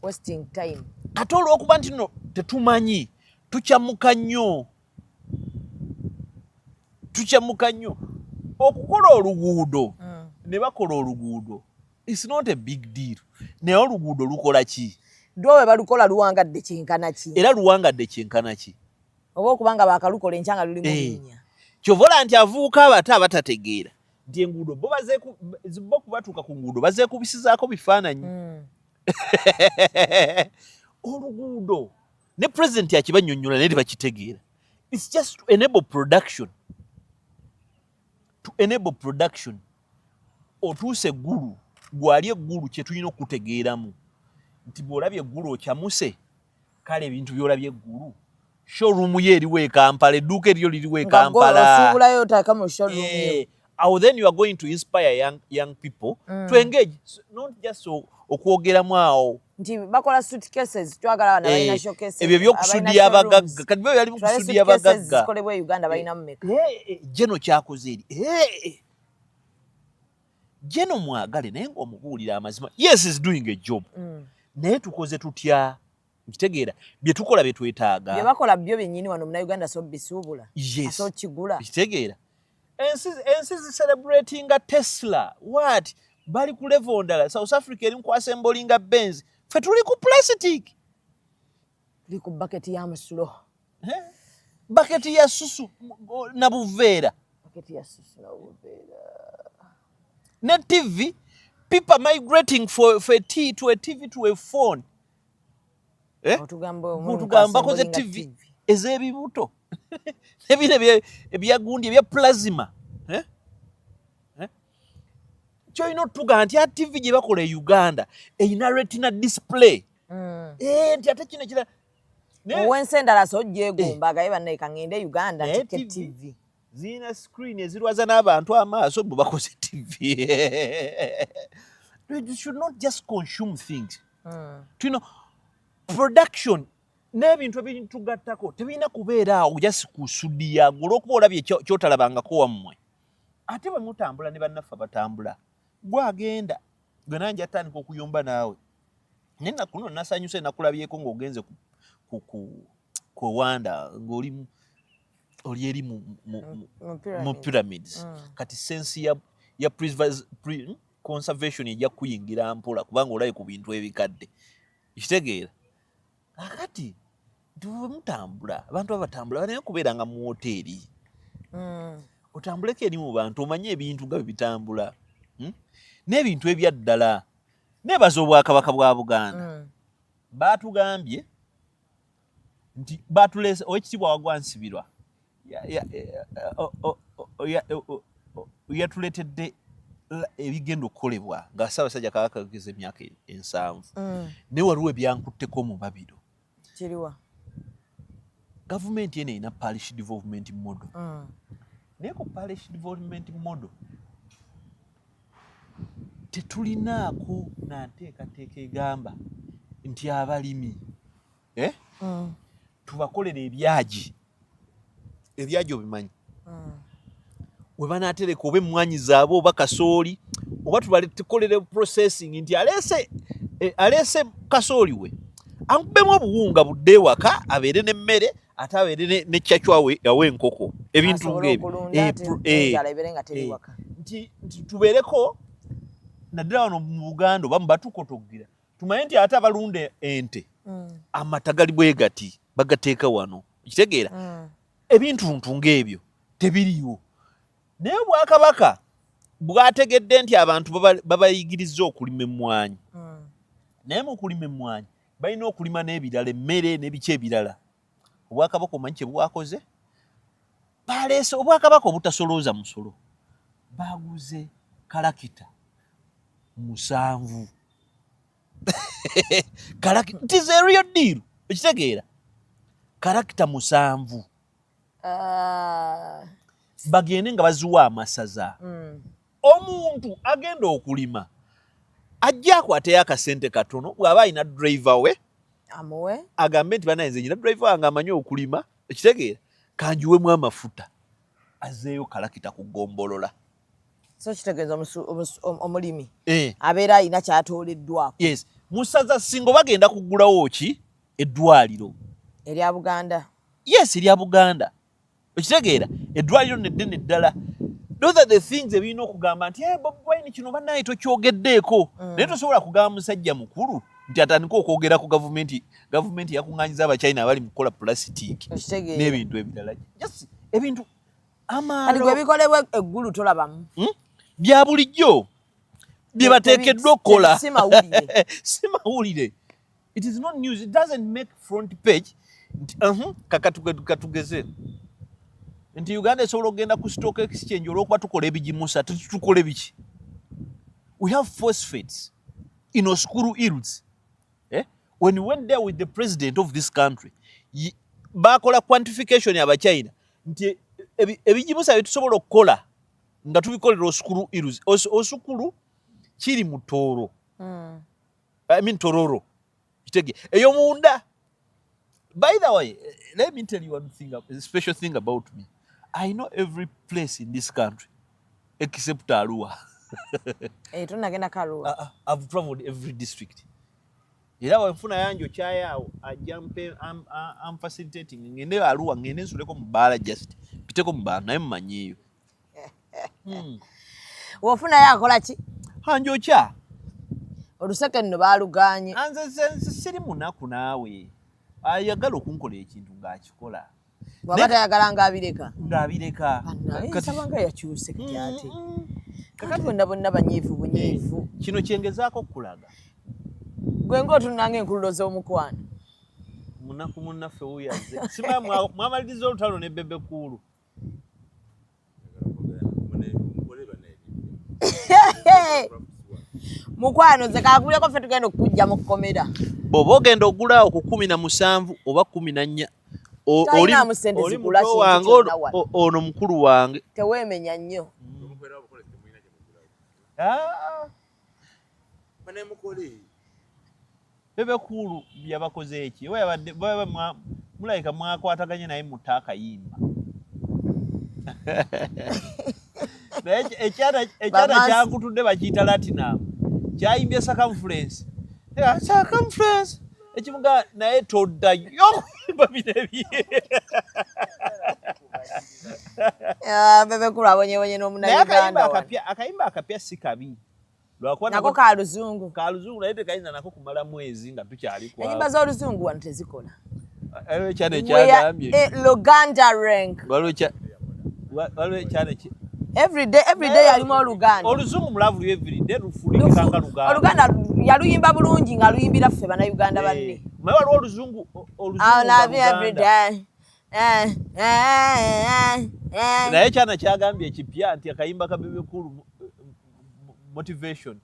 Speaker 1: Wasting time.
Speaker 2: Ate olw'okuba nti no tetumanyi tukyamuka nnyo okukola oluguudo ne bakola oluguudo it's not a big deal naye oluguudo lukola ki
Speaker 1: dwe balukola luwangadde kyenkana ki
Speaker 2: era luwangadde kyenkana ki
Speaker 1: oba okubanga bakalukola enkyanga luli mu linnya
Speaker 2: kyovola nti avuuka abata abatategeera nti enguudo bo kubatuuka ku nguudo bazeekubisizaako bifaananyi oluguudo ne president yakibannyonnyola naye tebakitegeera it's just to enable production otuuse eggulu gwali eggulu kye tulina okutegeeramu nti bw'olabye eggulu okyamuse kale ebintu by'olabye eggulu showroom ye eriwo e Kampala edduuka eryo liriwo e Kampala then you are going to inspire young people to engage not just okwogeramu awo
Speaker 1: nti bakola suitcases twagala abana balina showcases
Speaker 2: ebyo by'okusudia abagagga kati byo yali mu kusudia abagagga
Speaker 1: zikolebwa Uganda balina mmeka
Speaker 2: Jeno kyakoze eri Jeno mwagale naye ng'omubuulira amazima yes is doing a job naye tukoze tutya nkitegeera bye tukola bye twetaaga
Speaker 1: bye bakola byo byennyini wano mu Uganda so bisuubula
Speaker 2: so
Speaker 1: kigula
Speaker 2: nkitegeera ensi celebrating a Tesla what bali ku level ndala South Africa eri ku assembling Benz fe tuli ku plastic
Speaker 1: tuli ku bucket ya musulo
Speaker 2: bucket ya susu na buveera ne TV people migrating for a tea to a TV to a phone otugamba ze TV ez'ebibuto ebire ebyagundi ebya plasma kyolina otuga nti TV gye bakola e Uganda eyina retina display nti ate kino kira
Speaker 1: owensi endala so gyegomba gaye banneka ngende Uganda ntike TV
Speaker 2: zina screen ezirwaza n'abantu amaaso bo bakoze TV you should not just consume things you know production n'ebintu ebitugattako tebirina kubeera awo just kusudiya olw'okuba olabye kyotalabangako wammwe ate bwe mutambula ne bannaffe batambula gwagenda gwe nange atandika okuyomba naawe nena kuno nasanyuse nakulabyeko ng'ogenze ku Wanda ng'oli eri mu pyramids kati sensi ya conservation ejja kuyingira mpola kubanga olaye ku bintu ebikadde kitegeera akati mutambula abantu abatambula balina kubeera nga mu woteeri otambuleko eri mu bantu omanye ebintu nga bebitambula n'ebintu ebyaddala nebaza obwakabaka bwa Buganda batugambye nti batulese owekitibwa Wagwansibirwa yatuletedde ebigenda okukolebwa nga Ssaabasajja Kabaka ageze emyaka 7 naye waliwo ebyankutteko mu babiro
Speaker 1: kiriwa
Speaker 2: gavumenti eno erina parish development model naye ku parish development model tetulinaako nanteekateeka egamba nti abalimi tubakolera ebyagi obimanyi we banaatereka oba emmwanyi zaabwe oba kasooli oba tukolere processing nti aleese kasooli we ankubemu obuwunga budde ewaka abeere n'emmere ate abeere ne cacwawe aw'enkoko ebintu ng'ebyo nti tubeereko naddala wano mu Buganda oba mubatukotogira tumanye nti ate abalunda ente amata gali bwe gati bagateeka wano kitegeera ebintuntu ng'ebyo tebiriwo naye Obwakabaka bwategedde nti abantu babayigiriza okulima emmwanyi naye mu kulima emmwanyi balina okulima n'ebirala emmere n'ebiki ebirala Obwakabaka omanyi kye bwakoze baleese Obwakabaka obutasolooza musolo baguze kalakita 7 kalakita it is a real deal ekitegeera kalakita 7 bagende nga baziwa amasaza omuntu agenda okulima ajja akwateyo akasente katono bw'aba alina driver we
Speaker 1: amuwe
Speaker 2: agambe nti banayenze nyina driver wange amanyi okulima ekitegeera kanjiwemu amafuta azeeyo kalakita kugombolola
Speaker 1: so kitegeeza omulimi abeera alina kyatooleddwako
Speaker 2: yes musaza singo bagenda kugulawo ki eddwaliro
Speaker 1: erya Buganda
Speaker 2: yes erya Buganda okitegeera eddwaliro neddene ddala those are the things ebirina okugamba nti Bobi Wine kino bannaye tokyogeddeeko naye tosobola kugamba musajja mukulu nti atandika okwogera ku gavumenti yakuŋŋaanyiza abachina abali mu kukola pulasitiiki n'ebintu ebirala just ebintu
Speaker 1: kati gwe bikolebwa eggulu tolabamu
Speaker 2: bya bulijjo bye bateekeddwa okukola si mawulire it is not news it doesn't make front page katugeze nti Uganda esobola okugenda ku stock exchange olw'okuba tukola ebigimusa tukole biki we have phosphates in Oskuru Hills when you went there with the president of this country bakola quantification abachina nti ebigimusa byetusobola okukola nga tubikolera Oskuru Hills Osukuru kiri mu Tooro I mean Tororo kitege eyo munda. By the way, let me tell you one thing, a special thing about me. I know every place in this country except Arua. I've traveled every district. Era wanfuna yanjo chaya ajampe I'm facilitating ngene Arua ngene nsuleko mubala just piteko mubala naye mmanyiyo.
Speaker 1: Wafuna yakola ki?
Speaker 2: Hanjo cha.
Speaker 1: Oluseke nno baluganye.
Speaker 2: Anze siri munaku naawe. Ayagala okunkola ekintu ng'akikola.
Speaker 1: Wabata yagala ng'abireka.
Speaker 2: Ng'abireka.
Speaker 1: Kasabanga yakyuse kyate. Kakati bonna banyiivu bunyiivu.
Speaker 2: Kino kyengezaako okulaga.
Speaker 1: Gwe ng'otunanga enkululo omukwano.
Speaker 2: Munaku munnaffe wuyaze. Sima mwamaliriza olutalo ne Bebe Kulu.
Speaker 1: Mukwano ze kakuleko ffe tugenda okujja mu kkomera.
Speaker 2: Bw'oba ogenda ogulaawo ku 17 oba 14 oli muto wange ono mukulu wange.
Speaker 1: Teweemenya nnyo.
Speaker 2: Bebe Cool yabakoze eki baba mulaika mwakwataganye naye mutakayimba ekyana kyakutudde bakiyita Latinum kyayimbye circumference ekimuga naye toddayo babinebye
Speaker 1: Bebe Cool abonyebonye n'omunayuganda
Speaker 2: akayimba akapya si kabi
Speaker 1: nako ka luzungu
Speaker 2: naye tekayinza nako kumala mwezi nga tukyali kwa
Speaker 1: enyimba z'oluzungu wano tezikola
Speaker 2: ekyana ekyagambye
Speaker 1: Luganda rank
Speaker 2: waliwo ekyana
Speaker 1: every day yalimu Oluganda
Speaker 2: oluzungu mulavu everyday lufulikanga Luganda
Speaker 1: Oluganda yaluyimba bulungi nga luyimbira ffe bannayuganda banne
Speaker 2: naye waliwo oluzungu
Speaker 1: everyday
Speaker 2: naye ekyana kyagambye ekipya nti akayimba ka Bebe Cool motivation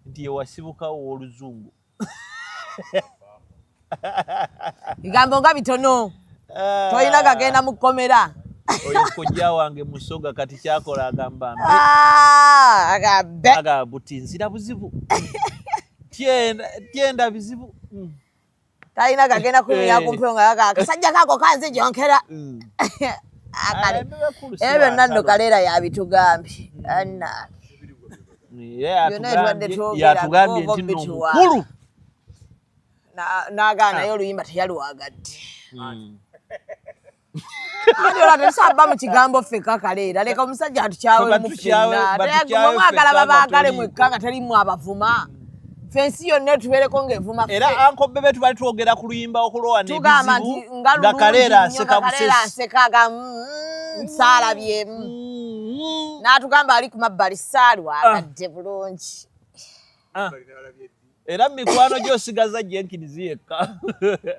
Speaker 2: nti yewasibukawo oluzungu
Speaker 1: bigambo nga bitono toyina gagenda mu kkomera
Speaker 2: oyo kojja wange Musoga kati kyakola agamba aga buti nzira buzibu tyenda bizibu
Speaker 1: talina gagenda kumira kumpewo nga akasajja kako kanze jonkera ebyo byonna nno Kaleera yabitugambye
Speaker 2: yatugambye nti nno mukulu
Speaker 1: n'agaanayo oluyimba teyaluwagadde andi olwa tetusaba mu kigambo ffeka Kaleera leka omusajja atukyawe mufenamwagala babaagale mwekka nga terimu abavuma fensi yonna tubeereko ng'evuma
Speaker 2: era Anko Bebe tubali twogera ku luyimba okulowa
Speaker 1: tugamba nti nga
Speaker 2: Kaleera aseka
Speaker 1: asekaga saalabyemu n'atugamba ali ku mabbali saalwagadde bulungi
Speaker 2: era mikwano gy'osigaza Jenkins yekka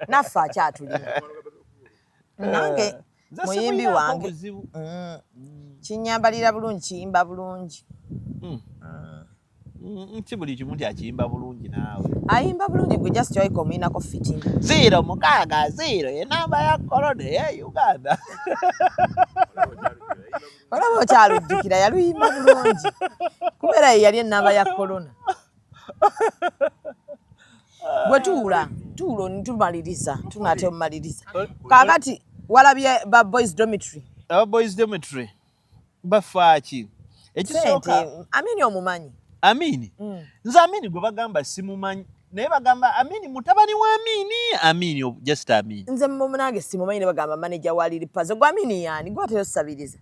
Speaker 1: naffe akyatulina nange muyimbi wange kinyambalira bulungi kiyimba bulungi
Speaker 2: si buli kimu nti akiyimba bulungi naawe
Speaker 1: ayimba bulungi gwe just yoyika omuyinako fitting
Speaker 2: 060 enamba ya korona eya Uganda
Speaker 1: olaba okyalujjukira yaluyimba bulungi kubeera ye yali enamba ya korona bwe tuula nitumaliriza tunate omumaliriza kaakati walabye ba boys dormitory bafaaki
Speaker 2: ekisooka
Speaker 1: Amini omumanyi
Speaker 2: Amini nze Amini gwe bagamba simumanyi naye bagamba Amini mutabani wa Amini just Amini
Speaker 1: nze munange simumanyi ne bagamba manager wa Lilipazo gwe Amini yani gwatera osabiriza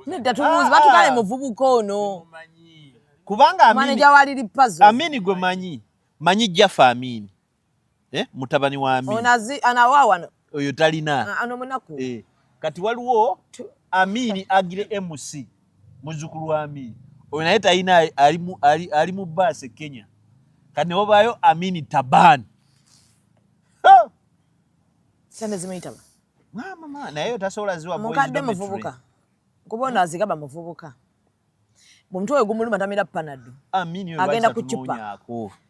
Speaker 1: nedda tumuzi batugane muvubuka ono
Speaker 2: kubanga
Speaker 1: manager wa Lilipazo
Speaker 2: Amini gwe manyi Jaffa Amini mutabani wa Amini
Speaker 1: onazi anawa wano
Speaker 2: oyo talina
Speaker 1: ano munaku
Speaker 2: kati waliwo Amini agire MC muzukulu wa Amini oyo naye talina ali mu base Kenya kati ne wabaayo Amini Taban
Speaker 1: sane zimayitaba
Speaker 2: mama naye tasobola ziwa boys
Speaker 1: mukadde muvubuka kubona azigaba muvubuka omuntu oyo gumuluma tamira panado
Speaker 2: Amini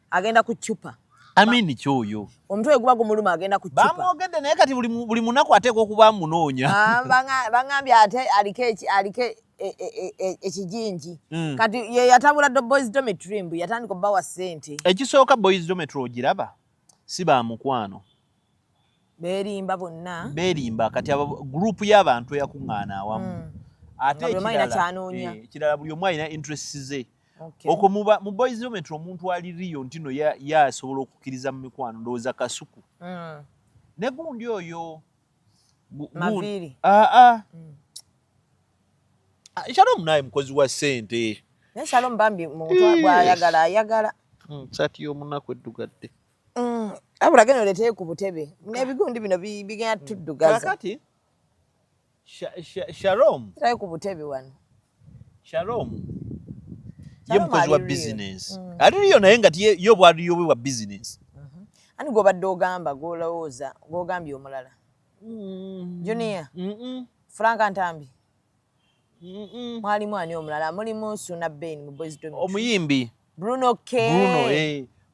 Speaker 1: agenda ku chupa
Speaker 2: Amini kyoyo
Speaker 1: omuntu oyo guba gumuluma agenda ku chupa
Speaker 2: bamwogedde naye kati buli munaku ateeka okuba munoonya
Speaker 1: bangambye ate aliko ekijinji kati ye yatabula boys dormitory mbu yatandika obbawa ssente
Speaker 2: ekisooka boys dormitory ogiraba si ba mukwano
Speaker 1: berimba bonna
Speaker 2: berimba kati gurupu y'abantu eyakuŋŋaana awamu ate ekirala buli omu alina interest ze okwo mu boys dormitory omuntu ali riyo ntino yasobola okukkiriza mu mikwano ndowooza Kasuku ne gundi oyo
Speaker 1: Maviri
Speaker 2: Shalom naye mukozi wa ssente
Speaker 1: naye Shalom bambi muntu bw'ayagala
Speaker 2: sati y'omunaku eddugadde
Speaker 1: abula genda oleeteye ku butebe n'ebigundi bino bigenda tuddugaza
Speaker 2: kakati Shalom
Speaker 1: taye ku butebe wano
Speaker 2: Shalom ye mukozi wa business aliriyo naye nga yo bwaliyo bwe wa business
Speaker 1: ani gw'obadde ogamba gw'olowooza gw'ogambye omulala Junior Frank Ntambi mwalimu ani omulala mulimu Suna Ben mu boys dormitory
Speaker 2: omuyimbi
Speaker 1: Bruno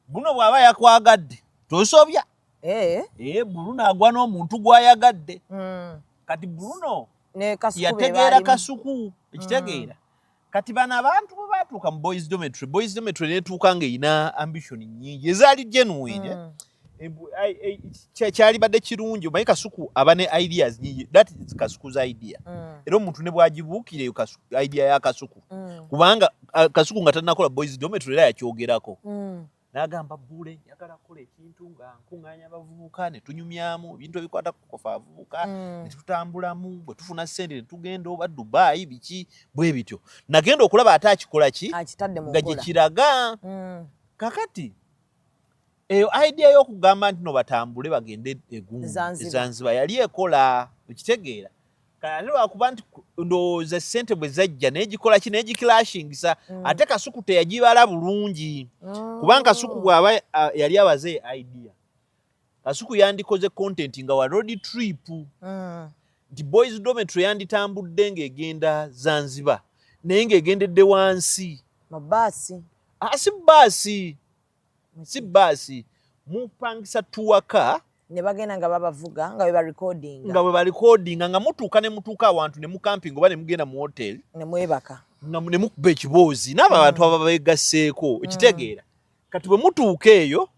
Speaker 2: Bruno bw'aba yakwagadde tosobya Bruno agwa n'omuntu gw'ayagadde kati Bruno
Speaker 1: ne Kasuku
Speaker 2: yategeera Kasuku ekitegeera kati bana abantu bwe batuuka mu boys dormitory netuuka ng'erina ambition nnyingi ezaali genuine kyalibadde kirungi omanyi Kasuku aba ne ideas nyingi that is Kasuku's idea era omuntu ne bwagibuukira eyo idea ya Kasuku kubanga Kasuku nga tannakola boys dormitory era yakyogerako n'agamba Bule njagala kukola ekintu nga nkuŋŋaanya abavubuka ne tunyumyamu ebintu ebikwata ku kofa abavubuka ne tutambulamu bwe tufuna ssente ne tugenda oba Dubai biki bwe bityo nagenda okulaba ate akikola ki nga gye kiraga kakati eyo idea y'okugamba nti no batambule bagende Zanzibar yali ekola okitegeera kale lwakuba nti ndowooza ssente bwe zajja n'egikola ki n'egikilashingisa ate Kasuku teyagibala bulungi kubanga Kasuku bw'aba yali abaze idea Kasuku yandikoze content nga wa road trip nti boys dormitory yanditambudde ng'egenda Zanzibar naye ng'egendedde wansi
Speaker 1: mabaasi
Speaker 2: si baasi mupangisa tuwaka
Speaker 1: ne bagenda nga babavuga nga bwe
Speaker 2: barecordinga nga mutuuka ne mutuuka awantu ne mukamping oba ne mugenda mu hotel
Speaker 1: ne mwebaka
Speaker 2: ne mukuba ekiboozi n'abo abantu aba beegasseeko ekitegeera kati bwe mutuuka eyo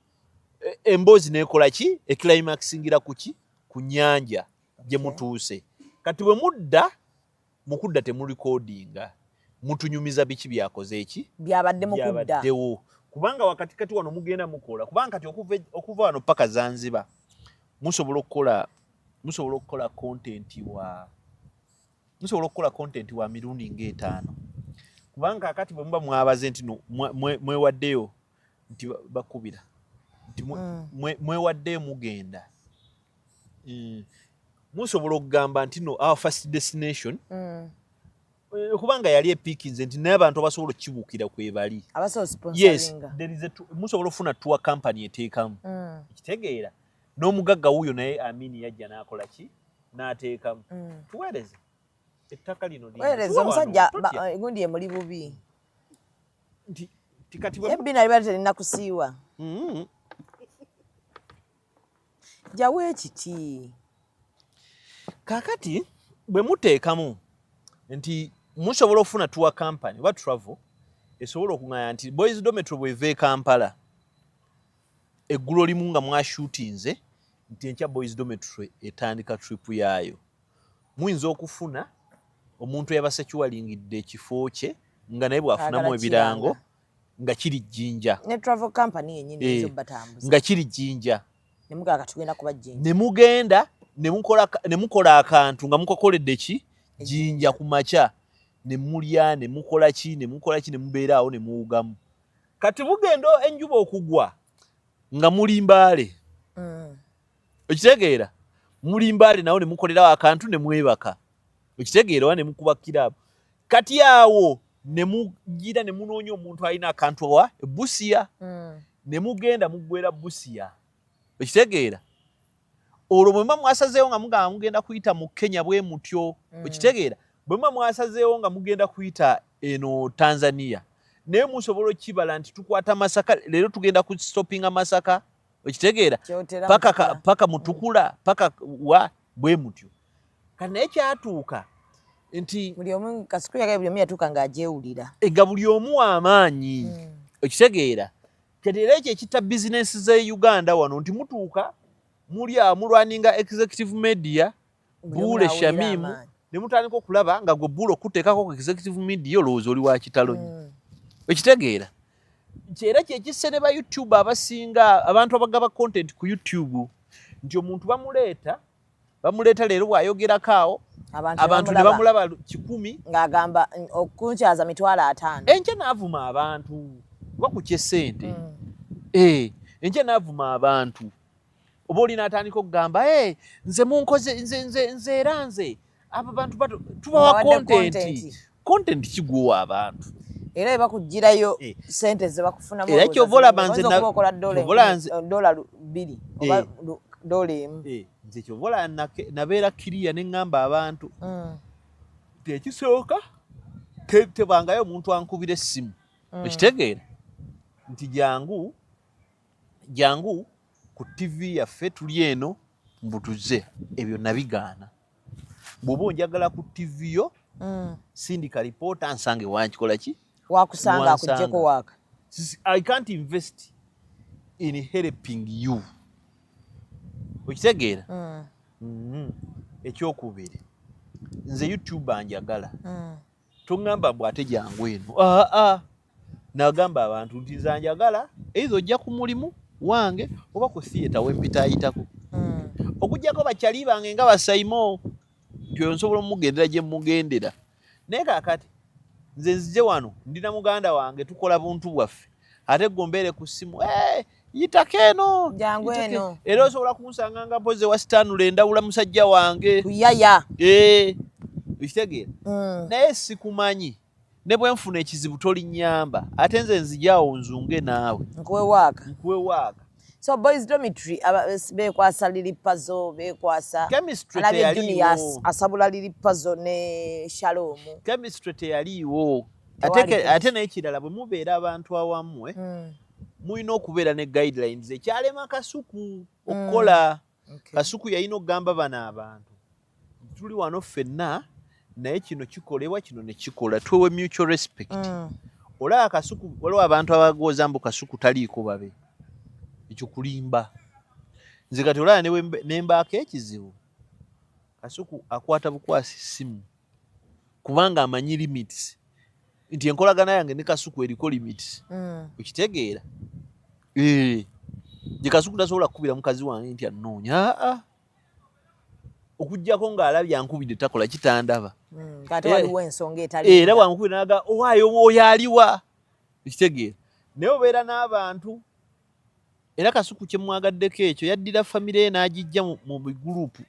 Speaker 2: emboozi n'ekola ki eclimaxingira ku ki ku nnyanja gye mutuuse kati bwe mukudda temurecordinga mutunyumiza biki byakoze eki
Speaker 1: byabadde mukuddawo
Speaker 2: kubanga wakati kati wano mugenda mukola kubanga kati okuva wano paka Zanzibar musobola okukola content wa mirundi ng'etaano kubanga akati bwe muba mwabaze nti no mwewaddeyo nti bakubira nti mwewaddeyo mugenda musobola okugamba nti no our first destination kubanga yali epikinze nti naye abantu abasobola okukibuukira kwebali musobola ofuna tour company eteekamu ekitegeera n'omugagga wuuyo naye Amini yajja n'akola ki n'ateekamu tuweereze ettaka lino
Speaker 1: weereza omusajja gundi emuli bubi
Speaker 2: nti kati
Speaker 1: ebbina liba terina kusiiwa jawo ekiti
Speaker 2: kaakati bwe muteekamu nti musobola ofuna tour company oba travel esobola okuŋŋaanya nti boys dormitory bw'eva e Kampala eggulo limu nga mwashootinze nti enkya boys dormitory etandika trip yaayo muyinza okufuna omuntu eyabase kiwalingidde ekifo kye nga naye bw'afunamu ebirango nga kiri Jjinja
Speaker 1: ne travel company yennyini ezo batambuza
Speaker 2: nga kiri Jjinja
Speaker 1: ne mugaga tugenda kuba Jjinja
Speaker 2: ne mugenda ne mukola akantu nga mukakoledde ki Jjinja ku makya ne mulya ne mukola ki ne mubeera awo ne muwugamu kati bugenda enjuba okugwa nga muli Mbaale okitegeera muli Mbaale nawo ne mukolerawo akantu ne mwebaka okitegeera oba ne mukuba kirabo kati awo ne mugira ne munoonya omuntu alina akantu wa Busia ne mugenda muggwera Busia okitegeera olwo bwe muba mwasazeewo nga mugamba mugenda kuyita mu Kenya bwe mutyo okitegeera bwe muba mwasazeewo nga mugenda kuyita eno Tanzania naye musobola okibala nti tukwata Masaka leero tugenda ku stoppinga Masaka okitegeera paka Mutukula paka wa bwe mutyo kati naye kyatuuka nti
Speaker 1: buli omu Kasuku buli omu yatuuka ng'agyewulira
Speaker 2: nga buli omu w'amaanyi okitegeera kati era ekyo ekitta bizinensi z'e Uganda wano nti mutuuka muli awo mulwaninga executive media Bule Shamimu ne mutandika okulaba nga gwe Bule okuteekako ku executive media olowooza oli wa kitalo nnyo okitegeera kyera kyekisse ne ba YouTube abasinga abantu abagaba content ku YouTube nti omuntu bamuleeta leero bw'ayogerako awo abantu ne bamulaba 100
Speaker 1: ng'agamba okunkyaza 5,000
Speaker 2: enkya n'avuma abantu gwa ku kyesente enkya n'avuma abantu oba oli n'atandika okugamba nze munkoze nze era nze abo bantu tubawa content kigwowa abantu
Speaker 1: era ebakugirayo sente ze bakufunamu
Speaker 2: era kyova olaba nze
Speaker 1: okola $2 oba $1
Speaker 2: nze kyova olaba nabeera kiriya ne ŋŋamba abantu tekisooka tebangayo omuntu ankubira essimu okitegeera nti jangu ku TV yaffe tuli eno mbutuze ebyo nabigaana bw'oba onjagala ku TV yo sindika reporter nsange wankikola ki
Speaker 1: wakusanga akujjeko waka.
Speaker 2: I can't invest in helping you. Okitegeera? Ekyokubiri nze YouTube anjagala. Tongamba bwate jangu eno. Nagamba abantu nti nze anjagala ezo ojja ku mulimu wange oba ku theater wempitayitako. Okujjako bakyali bange nga basaimo nti nsobola omugendera gye mugendera. Naye kaakati nze nzije wano ndina muganda wange tukola buntu bwaffe ate gombeere ku ssimu yitako eno
Speaker 1: jangu eno
Speaker 2: era osobola kunsanga nga mpoze wa sitanula endawula musajja wange
Speaker 1: kuyaya
Speaker 2: okitegeera naye sikumanyi ne bwe nfuna ekizibu tolinnyamba ate nze nzijaawo nzunge naawe
Speaker 1: nkuwe waaka
Speaker 2: So
Speaker 1: boys dormitory bekwasa lili puzzle bekwasa
Speaker 2: chemistry
Speaker 1: teyaliwo asabula lili puzzle ne Shalom
Speaker 2: chemistry teyaliwo ate naye kirala bwe mubeera abantu awammwe mulina okubeera ne guidelines ekyalema Kasuku okukola Kasuku yalina okugamba bano abantu tuli wano ffenna naye kino kikolebwa kino ne kikola twewe mutual respect olaba Kasuku waliwo abantu abagooza mbu Kasuku taliiko babe ekyo kulimba nze kati olaba nembaako ekizibu Kasuku akwata bukwasi ssimu kubanga amanyi limits nti enkolagana yange ne Kasuku eriko limits okitegeera gye Kasuku tasobola kukubira mukazi wange nti annoonya okujjako ng'alabye ankubidde takola kitandaba
Speaker 1: kati waliwo ensonga etali
Speaker 2: era bwankubira naga owaayo oyo aliwa okitegeera naye obeera n'abantu era Kasuku kye mwagaddeko ekyo yaddira famire n'agijja mu bigurupu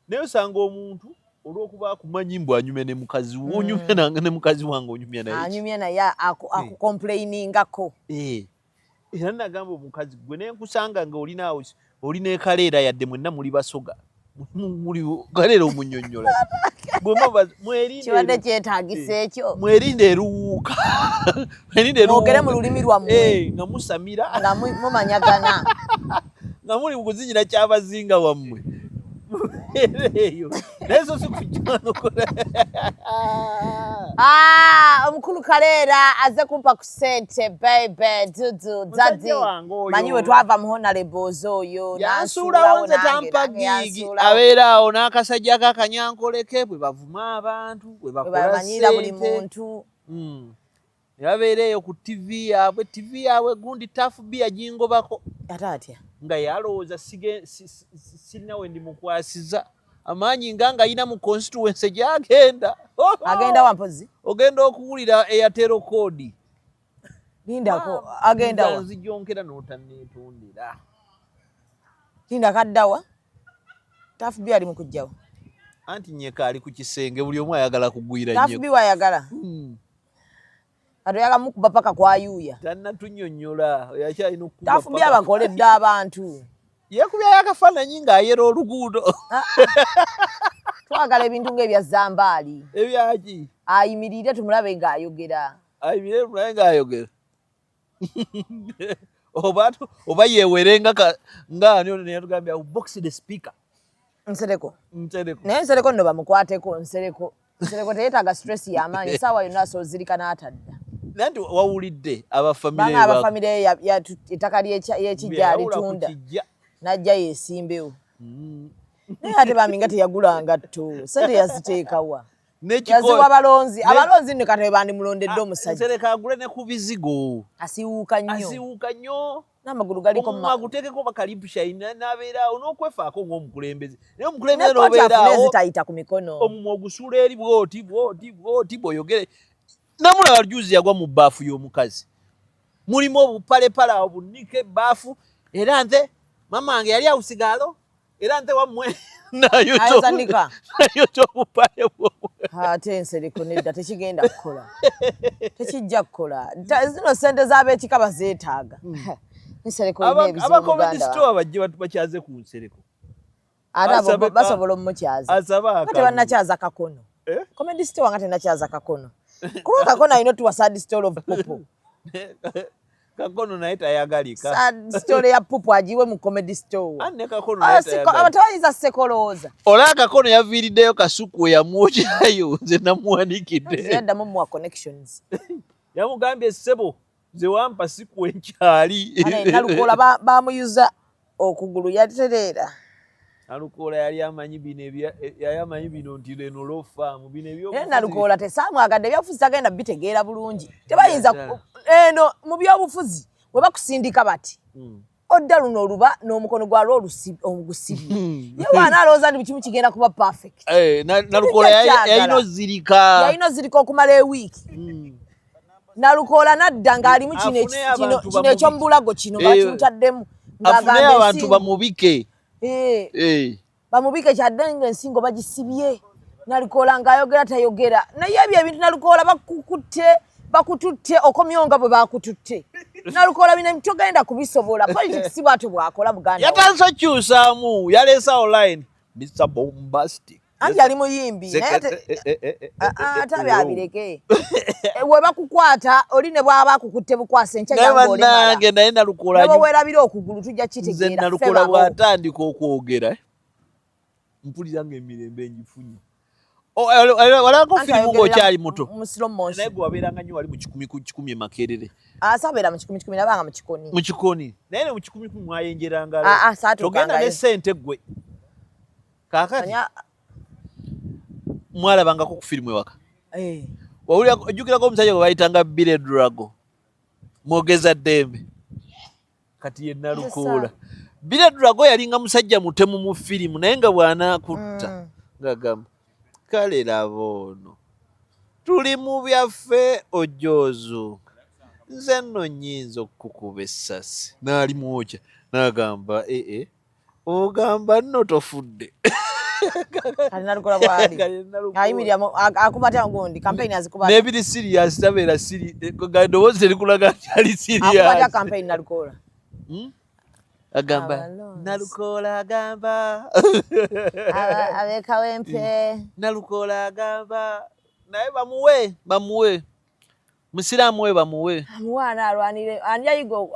Speaker 2: naye osanga omuntu olw'okuba akumanyi mbu anyumya ne mukazi onyumya nange ne mukazi wange onyumya naye
Speaker 1: anyumya naye akukomplainingako
Speaker 2: era nagamba omukazi gwe nenkusanga nga olina ekaleera yadde mwenna muli basoga muli kaleera omunnyonnyola
Speaker 1: kibadde kyetaagisa ekyo
Speaker 2: mwerinde eruwuuka
Speaker 1: mwogere mu lulimi lwammwe
Speaker 2: nga musamira
Speaker 1: nga mumanyagana
Speaker 2: nga muli mu kuzinyira kyabazinga wammwe eyo naye so sikujjanokola
Speaker 1: omukulu Kaleera aze kumpa ku ssente bebe dudu dadi manyi we twava mu honorables oyo
Speaker 2: yansuulawo nze tampa gigi abeera awo n'akasajja kakanyankoleke bwe bavuma abantu bwe bakola
Speaker 1: buli muntu
Speaker 2: yabeera eyo ku TV yaabwe gundi tafu bia jingobako
Speaker 1: ate atya
Speaker 2: nga yalowooza sirina we ndimukwasiza amaanyi nga yina mu constituency gyagenda
Speaker 1: agenda wampozi
Speaker 2: ogenda okuwulira Airtel code
Speaker 1: lindako agenda wa
Speaker 2: nzijonkera n'otanneetondera
Speaker 1: linda kaddawa tafubi ali mu kujjawo
Speaker 2: anti nyeka ali ku kisenge buli omu ayagala kugwira
Speaker 1: tafubi wayagala atoyaga mukuba paka kwa yuya
Speaker 2: tannatunyonnyola yakyalina okukuba
Speaker 1: tafubi abakoledde abantu
Speaker 2: yekubya yakafaananyi ng'ayera oluguudo
Speaker 1: twagala ebintu ng'ebya Zambaali
Speaker 2: ebyaki
Speaker 1: ayimirire tumulabe ng'ayogera
Speaker 2: oba yeewere nga neyatugambya box the speaker
Speaker 1: Nsereko naye Nsereko nno bamukwateko Nsereko teyeetaaga stress y'amaanyi saawa yonna asoozirika n'atadda
Speaker 2: nanti wawulidde
Speaker 1: abafamire ettaka ly'ekijja alitunda najja yeesimbewo naye ate bambi nga teyagulanga tto sente yaziteekawa yaziwa abalonzi nno kati bandimulondedde omusajja
Speaker 2: Nsereko agule ne ku bizigo
Speaker 1: asiwuuka nnyo n'amagulu galiko
Speaker 2: aguteekeko bakalipushine n'abeeraawo n'okwefaako ng'omukulembeze naye omukulembeze n'obeeraawo
Speaker 1: zitayita ku mikono
Speaker 2: omumwa ogusuula eri bwoti bw'oyogere namulaba juzi yagwa mu bbaafu y'omukazi mulimu obupalepale awo bunnika ebbaafu era nze mama wange yali awusigaalo era nze wammwe nayo kyobupale
Speaker 1: ate Nsereko nedda tekigenda kukola tekijja kukola zino sente z'abeekika bazeetaaga Nsereko
Speaker 2: abakomedisitowa bajje bakyaze ku Nsereko
Speaker 1: ate abo basobola omukyaza nga tebannakyaza kakono komedisitowa nga tennakyaza kakono kuba kakono alina otuwa sad story of popo
Speaker 2: Kakono naye tayagalika.
Speaker 1: Sad story ya Pupu ajiwe mu comedy store.
Speaker 2: Anne Kakono naye tayagalika.
Speaker 1: Abatayiza sekolooza.
Speaker 2: Ola Kakono yaviiriddeyo kasuku yamwojayo nze namuwanikidde.
Speaker 1: Yaddamu mu connections.
Speaker 2: Yamugambye ssebo ze wampa siku enkyali.
Speaker 1: Nalukoola bamuyuza okugulu yatereera.
Speaker 2: Nalukoola yali amanyi bino nti leno lofaamu bino ebyo.
Speaker 1: Nalukoola tesamwagadde ebyobufuzi agenda bitegeera bulungi. Tebayinza eno mu byobufuzi we bakusindika bati. Odda luno oluba n'omukono gwalwo ogusibye. Ye wana alowooza nti kimu kigenda kuba perfect.
Speaker 2: Nalukoola yayina ozirika
Speaker 1: okumala ewiiki. Nalukoola nadda ng'alimu kino ekyomubulago kino bakimutaddemu.
Speaker 2: Afune abantu bamubike.
Speaker 1: Bamubike kyadde ng'ensingo bagisibye. Nalukoola ng'ayogera tayogera. Naye ebyo ebintu Nalukoola bakututte okomyonga bwe bakututte. Nalukoola bino togenda kubisobola. Politics bw'atyo bw'akola Buganda.
Speaker 2: Yatanso kyusaamu yaleesa online. Mr. Bombastic.
Speaker 1: Anti ali muyimbi. Atabe abireke. We bakukwata oli ne bw'aba akukutte bukwasa enkya yango oli mala.
Speaker 2: Nange naye Nalukoola.
Speaker 1: Ne weerabira okugulu tujja kitegeera.
Speaker 2: Nze Nalukoola bw'atandika okwogera. Mpulira ng'emirembe ngifunye. Walako firimu ng'okyali muto. Naye gwe wabeeranga nnyo wali mu 10 Makerere.
Speaker 1: Sabeera mu 10 nabanga mu Kikoni.
Speaker 2: Mu Kikoni. Naye ne mu 10 mwayenjeranga.
Speaker 1: Togenda
Speaker 2: ne ssente gwe. Kaakati mwalabangako ku firimu ewaka. Wawulira ojjukirako omusajja gwe bayitanga Billy Drago. Mwogeza ddembe. Kati ye Nalukoola. Billy Drago yalinga musajja mutemu mu firimu naye nga bw'anaakutta. Ngagamba. Kale labono. Tuli mu byaffe ojoozuuka. Nze nno nnyinza okukuba essasi. N'ali mwoja. N'agamba ogamba nno tofudde.
Speaker 1: Kali Nalukoola bw'ali. Ayimirira akubatya ngundi campaign azikubata.
Speaker 2: N'ebiri serious tabeera serious. Eddoboozi terikulaga nti ali serious.
Speaker 1: Akubata campaign Nalukoola.
Speaker 2: Agamba Nalukoola agamba
Speaker 1: abekawempe.
Speaker 2: Nalukoola agamba naye bamuwe musiraamu we bamuwe.
Speaker 1: Mwana alwanire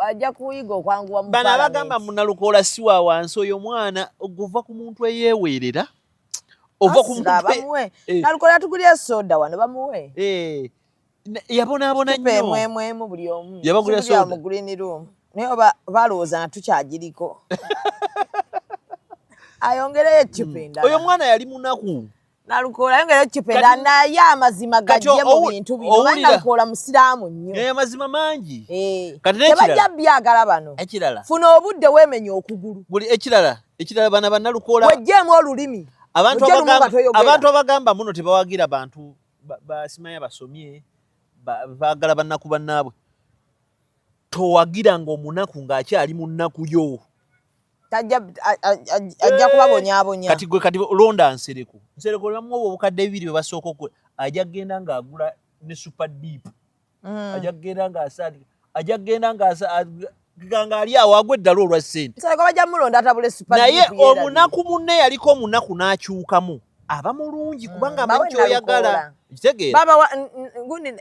Speaker 1: ajja kuyiga okwanguwa mu
Speaker 2: bana abagamba mu Nalukoola si wa wansi oyo mwana okuva ku muntu eyeeweerera ova ku muntu
Speaker 1: bamuwe. Nalukoola yatugulira soda wano bamuwe.
Speaker 2: Yabonaabona nnyo
Speaker 1: mwemu buli omu
Speaker 2: yabagulira soda
Speaker 1: mu green room. Naye balowooza nga tukyagiriko. Ayongereyo eccupa endala.
Speaker 2: Oyo mwana yali munaku.
Speaker 1: Nalukoola ayongereyo eccupa endala naye amazima gajje mu bintu bino. Nalukoola musiraamu nnyo.
Speaker 2: Amazima mangi.
Speaker 1: Tebajja byagala bano.
Speaker 2: Ekirala.
Speaker 1: Funa obudde weemenya okugulu.
Speaker 2: Ekirala bana ba Nalukoola.
Speaker 1: Wejjeemu olulimi.
Speaker 2: Abantu abagamba muno tebawagira bantu basimanya basomye baagala bannaku bannaabwe. Towagira ng'omunaku ng'akyali mu nnaku yo.
Speaker 1: Ajja kubabonyaabonya.
Speaker 2: Kati londa Nsereko. Nsereko lamuwa obukadde 2 bwe basooka okwe. Ajja genda ng'agula ne super deep. Ajja genda ng'asali. Ajja genda ng'ali awo agwa eddala olwa ssente.
Speaker 1: Nsereko bajja mulonda atabule super deep.
Speaker 2: Naye omunaku munne yaliko omunaku n'akyukamu. Aba mulungi kubanga amanyi kyoyagala. Kitegeera.
Speaker 1: Baba ngundi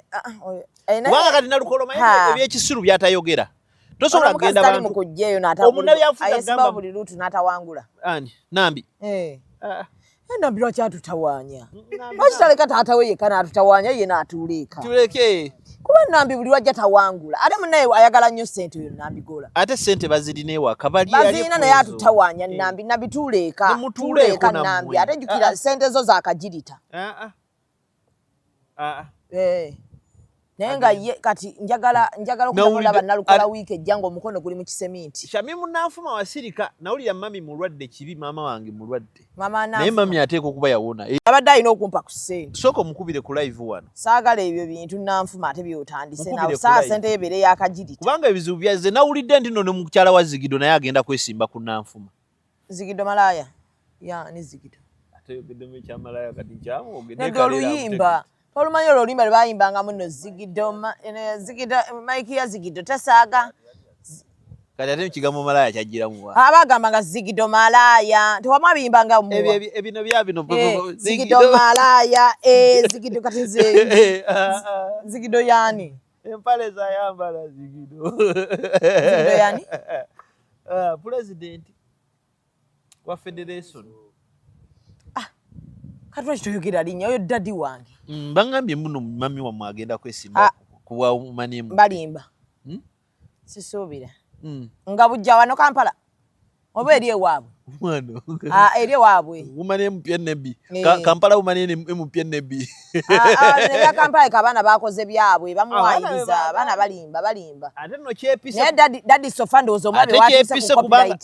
Speaker 2: kubanga kati Nalukoola manyi ebyekisiru byatayogera. Tosobola kugenda bantu. Omunabi afuga gamba
Speaker 1: buli lutu n'atawangula.
Speaker 2: Ani Nambi.
Speaker 1: Nambi lwaki atutawaanya? Lwaki taleka taata we yekka n'atutawaanya ye n'atuleeka?
Speaker 2: Tuleke.
Speaker 1: Kuba Nambi buli lwajja tawangula. Ate munnaye ayagala nnyo ssente oyo Nambi Gola.
Speaker 2: Ate ssente bazirina ewaka bali
Speaker 1: bazirina naye atutawaanya Nambi. Nambi tuleeka.
Speaker 2: Tuleeka
Speaker 1: Nambi. Ate jjukira ssente zo za kajirita. Naye nga ye kati njagala okulaba Nalukoola wiiki ejja ng'omukono guli mu kiseminti.
Speaker 2: Shami munanfuma wasirika nawulira mami mulwadde kibi maama wange mulwadde.
Speaker 1: Mama
Speaker 2: naye mami ateeka okuba yawona.
Speaker 1: Abadde alina okumpa ku ssente.
Speaker 2: Sooka omukubire ku live wano.
Speaker 1: Saagala ebyo bintu nanfuma ate byotandise nawe saa ssente yebeere yakagirita.
Speaker 2: Kubanga ebizibu byazze nawulidde nti nno ne mukyala wa Zigido naye agenda kwesimba ku nanfuma.
Speaker 1: Zigido malaaya. Ya ni Zigido.
Speaker 2: Ate yogeddemu ekyamalaaya kati kyamu ogedde
Speaker 1: kalira. Oluyimba. Olumanyi oluyimba lwe bayimbanga muno Zigido Mike ya Zigido tasaaga.
Speaker 2: Kati ate ekigambo malaaya kyajjiramu wa.
Speaker 1: Abagambanga Zigido malaaya. Tewamwabiyimbanga mu.
Speaker 2: Ebino bya bino.
Speaker 1: Zigido malaaya. Zigido kati nze. Zigido yani.
Speaker 2: empale zayambala zigido.
Speaker 1: Zigido yani?
Speaker 2: President wa federation.
Speaker 1: Katwa kitoyogera linnya oyo daddy wange.
Speaker 2: Bangambye mbuno mami wa mwagenda kwesimba kuwa manimu.
Speaker 1: Balimba. Sisuubira. Nga bujja wano Kampala. Oba eri ewaabwe.
Speaker 2: Mwano.
Speaker 1: Eri ewaabwe.
Speaker 2: Umane MPNB. Kampala umane MPNB.
Speaker 1: Ne ya Kampala kabana bakoze byabwe bamuwayiriza bana balimba.
Speaker 2: Ate no kyepise.
Speaker 1: Ne daddy sofa ndozo mwabe
Speaker 2: watuse kubanga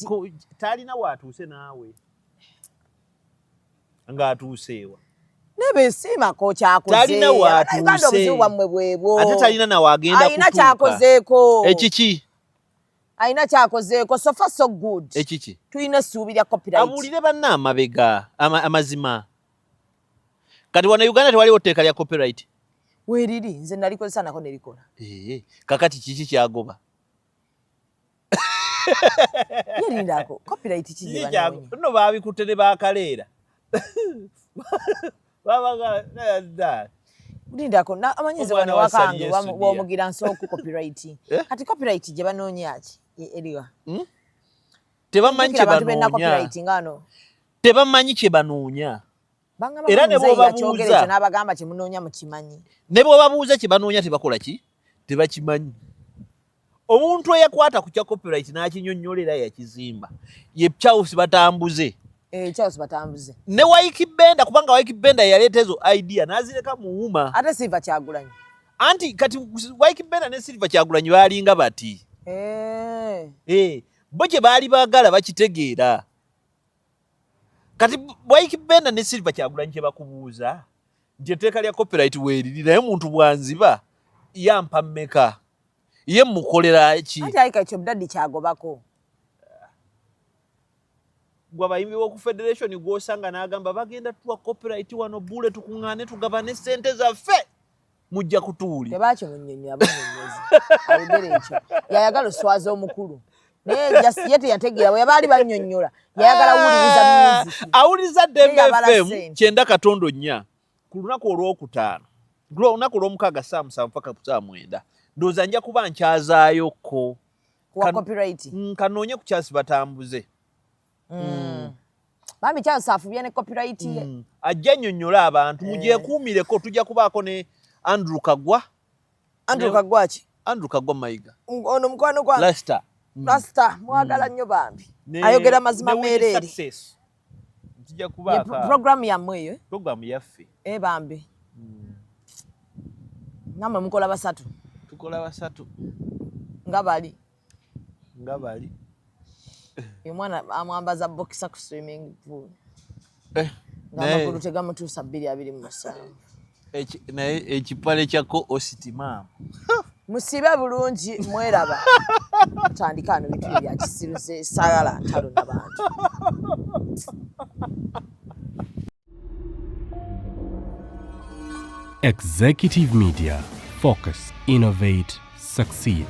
Speaker 2: talina watuse naawe. Nga atusewa.
Speaker 1: Nebe sima ko kyakoze.
Speaker 2: Talina watuse.
Speaker 1: Uganda obuzibu bwamwe bwebwo.
Speaker 2: Ate talina na wagenda kutuka.
Speaker 1: Aina kyakozeeko.
Speaker 2: Ekiki.
Speaker 1: Aina kyakozeeko so far so good.
Speaker 2: Ekiki.
Speaker 1: Tuina suubira copyright.
Speaker 2: Abulire banna amabega amazima. Kati wana Uganda tewali oteka lya copyright.
Speaker 1: Weriri nze nalikozesa nako nelikola.
Speaker 2: Kakati kiki kyagoba.
Speaker 1: Yerindako copyright kiki bano.
Speaker 2: No babikutte bakaleera. Babaga da.
Speaker 1: Ndako na amanyize bano wakange wamugira nsoko copyright. Kati copyright je banonyaaki eriwa.
Speaker 2: Tebamanyi kye banoonya. Tebamanyi kye banoonya. Era ne bo babuuza
Speaker 1: n'abagamba kye munoonya mukimanyi.
Speaker 2: Ne bo babuuza kye banoonya tebakola ki? Tebakimanyi. Omuntu eyakwata ku kya copyright n'akinnyonnyolera yakizimba. Ye Charles Batambuze.
Speaker 1: Charles Batambuze.
Speaker 2: Ne Waikibenda kubanga Waikibenda yaleeta ezo idea n'azireka muwuma.
Speaker 1: Ate Silver Kyagulanyi.
Speaker 2: Anti kati Waikibenda ne Silver Kyagulanyi balinga bati. Bo gye baali baagala bakitegeera. Kati Waikibenda ne Silver Kyagulanyi kye bakubuuza nti etteeka lya copyright weeriri naye muntu bwanziba yampa mmeka ye mukolera ki?
Speaker 1: Anti alika ekyo daddy kyagobako.
Speaker 2: Gwa bayimbi wo ku federation gwosanga n'agamba bagenda tuwa copyright wano bule tukuŋŋaane tugabane ssente zaffe mujja kutuuli.
Speaker 1: Tebakyo munnyonnyi abanyonyozi. Ayogera ekyo. Yayagala oswaza omukulu. Naye yete yategeera bwe baali bannyonnyola. Yayagala wuuliriza music.
Speaker 2: Awuliriza Dembe FM 9 ku lunaku olwokutaano. Lunaku olw'omukaaga saa 7 mpaka saa 9. Ndowooza nja kuba nkyazaayoko.
Speaker 1: Kuwa copyright.
Speaker 2: Kanoonye ku Charles Batambuze.
Speaker 1: Bambi Charles afubye ne copyright ye.
Speaker 2: Ajja nnyonnyola abantu mugyekuumireko tujja kubaako ne Andrew Kagwa.
Speaker 1: Andrew Kagwa ki?
Speaker 2: Andrew Kagwa Mayiga.
Speaker 1: Ono mukwano gwa Rasta mwagala nnyo bambi. Ayogera mazima meereri.
Speaker 2: Tujja kubaaka.
Speaker 1: Program yammwe eyo.
Speaker 2: Program yaffe.
Speaker 1: Bambi. Namwe mukola basatu.
Speaker 2: Tukola basatu.
Speaker 1: Nga bali. Mwana amwambaza boxer ku swimming pool. Ng'amagulu tegamutuusa 227.
Speaker 2: Naye ekipale kyako ositima.
Speaker 1: Musibe bulungi mweraba. Tandika ano bintu bya kisiru saagala ntalo n'abantu.
Speaker 5: Executive Media. Focus, innovate, succeed.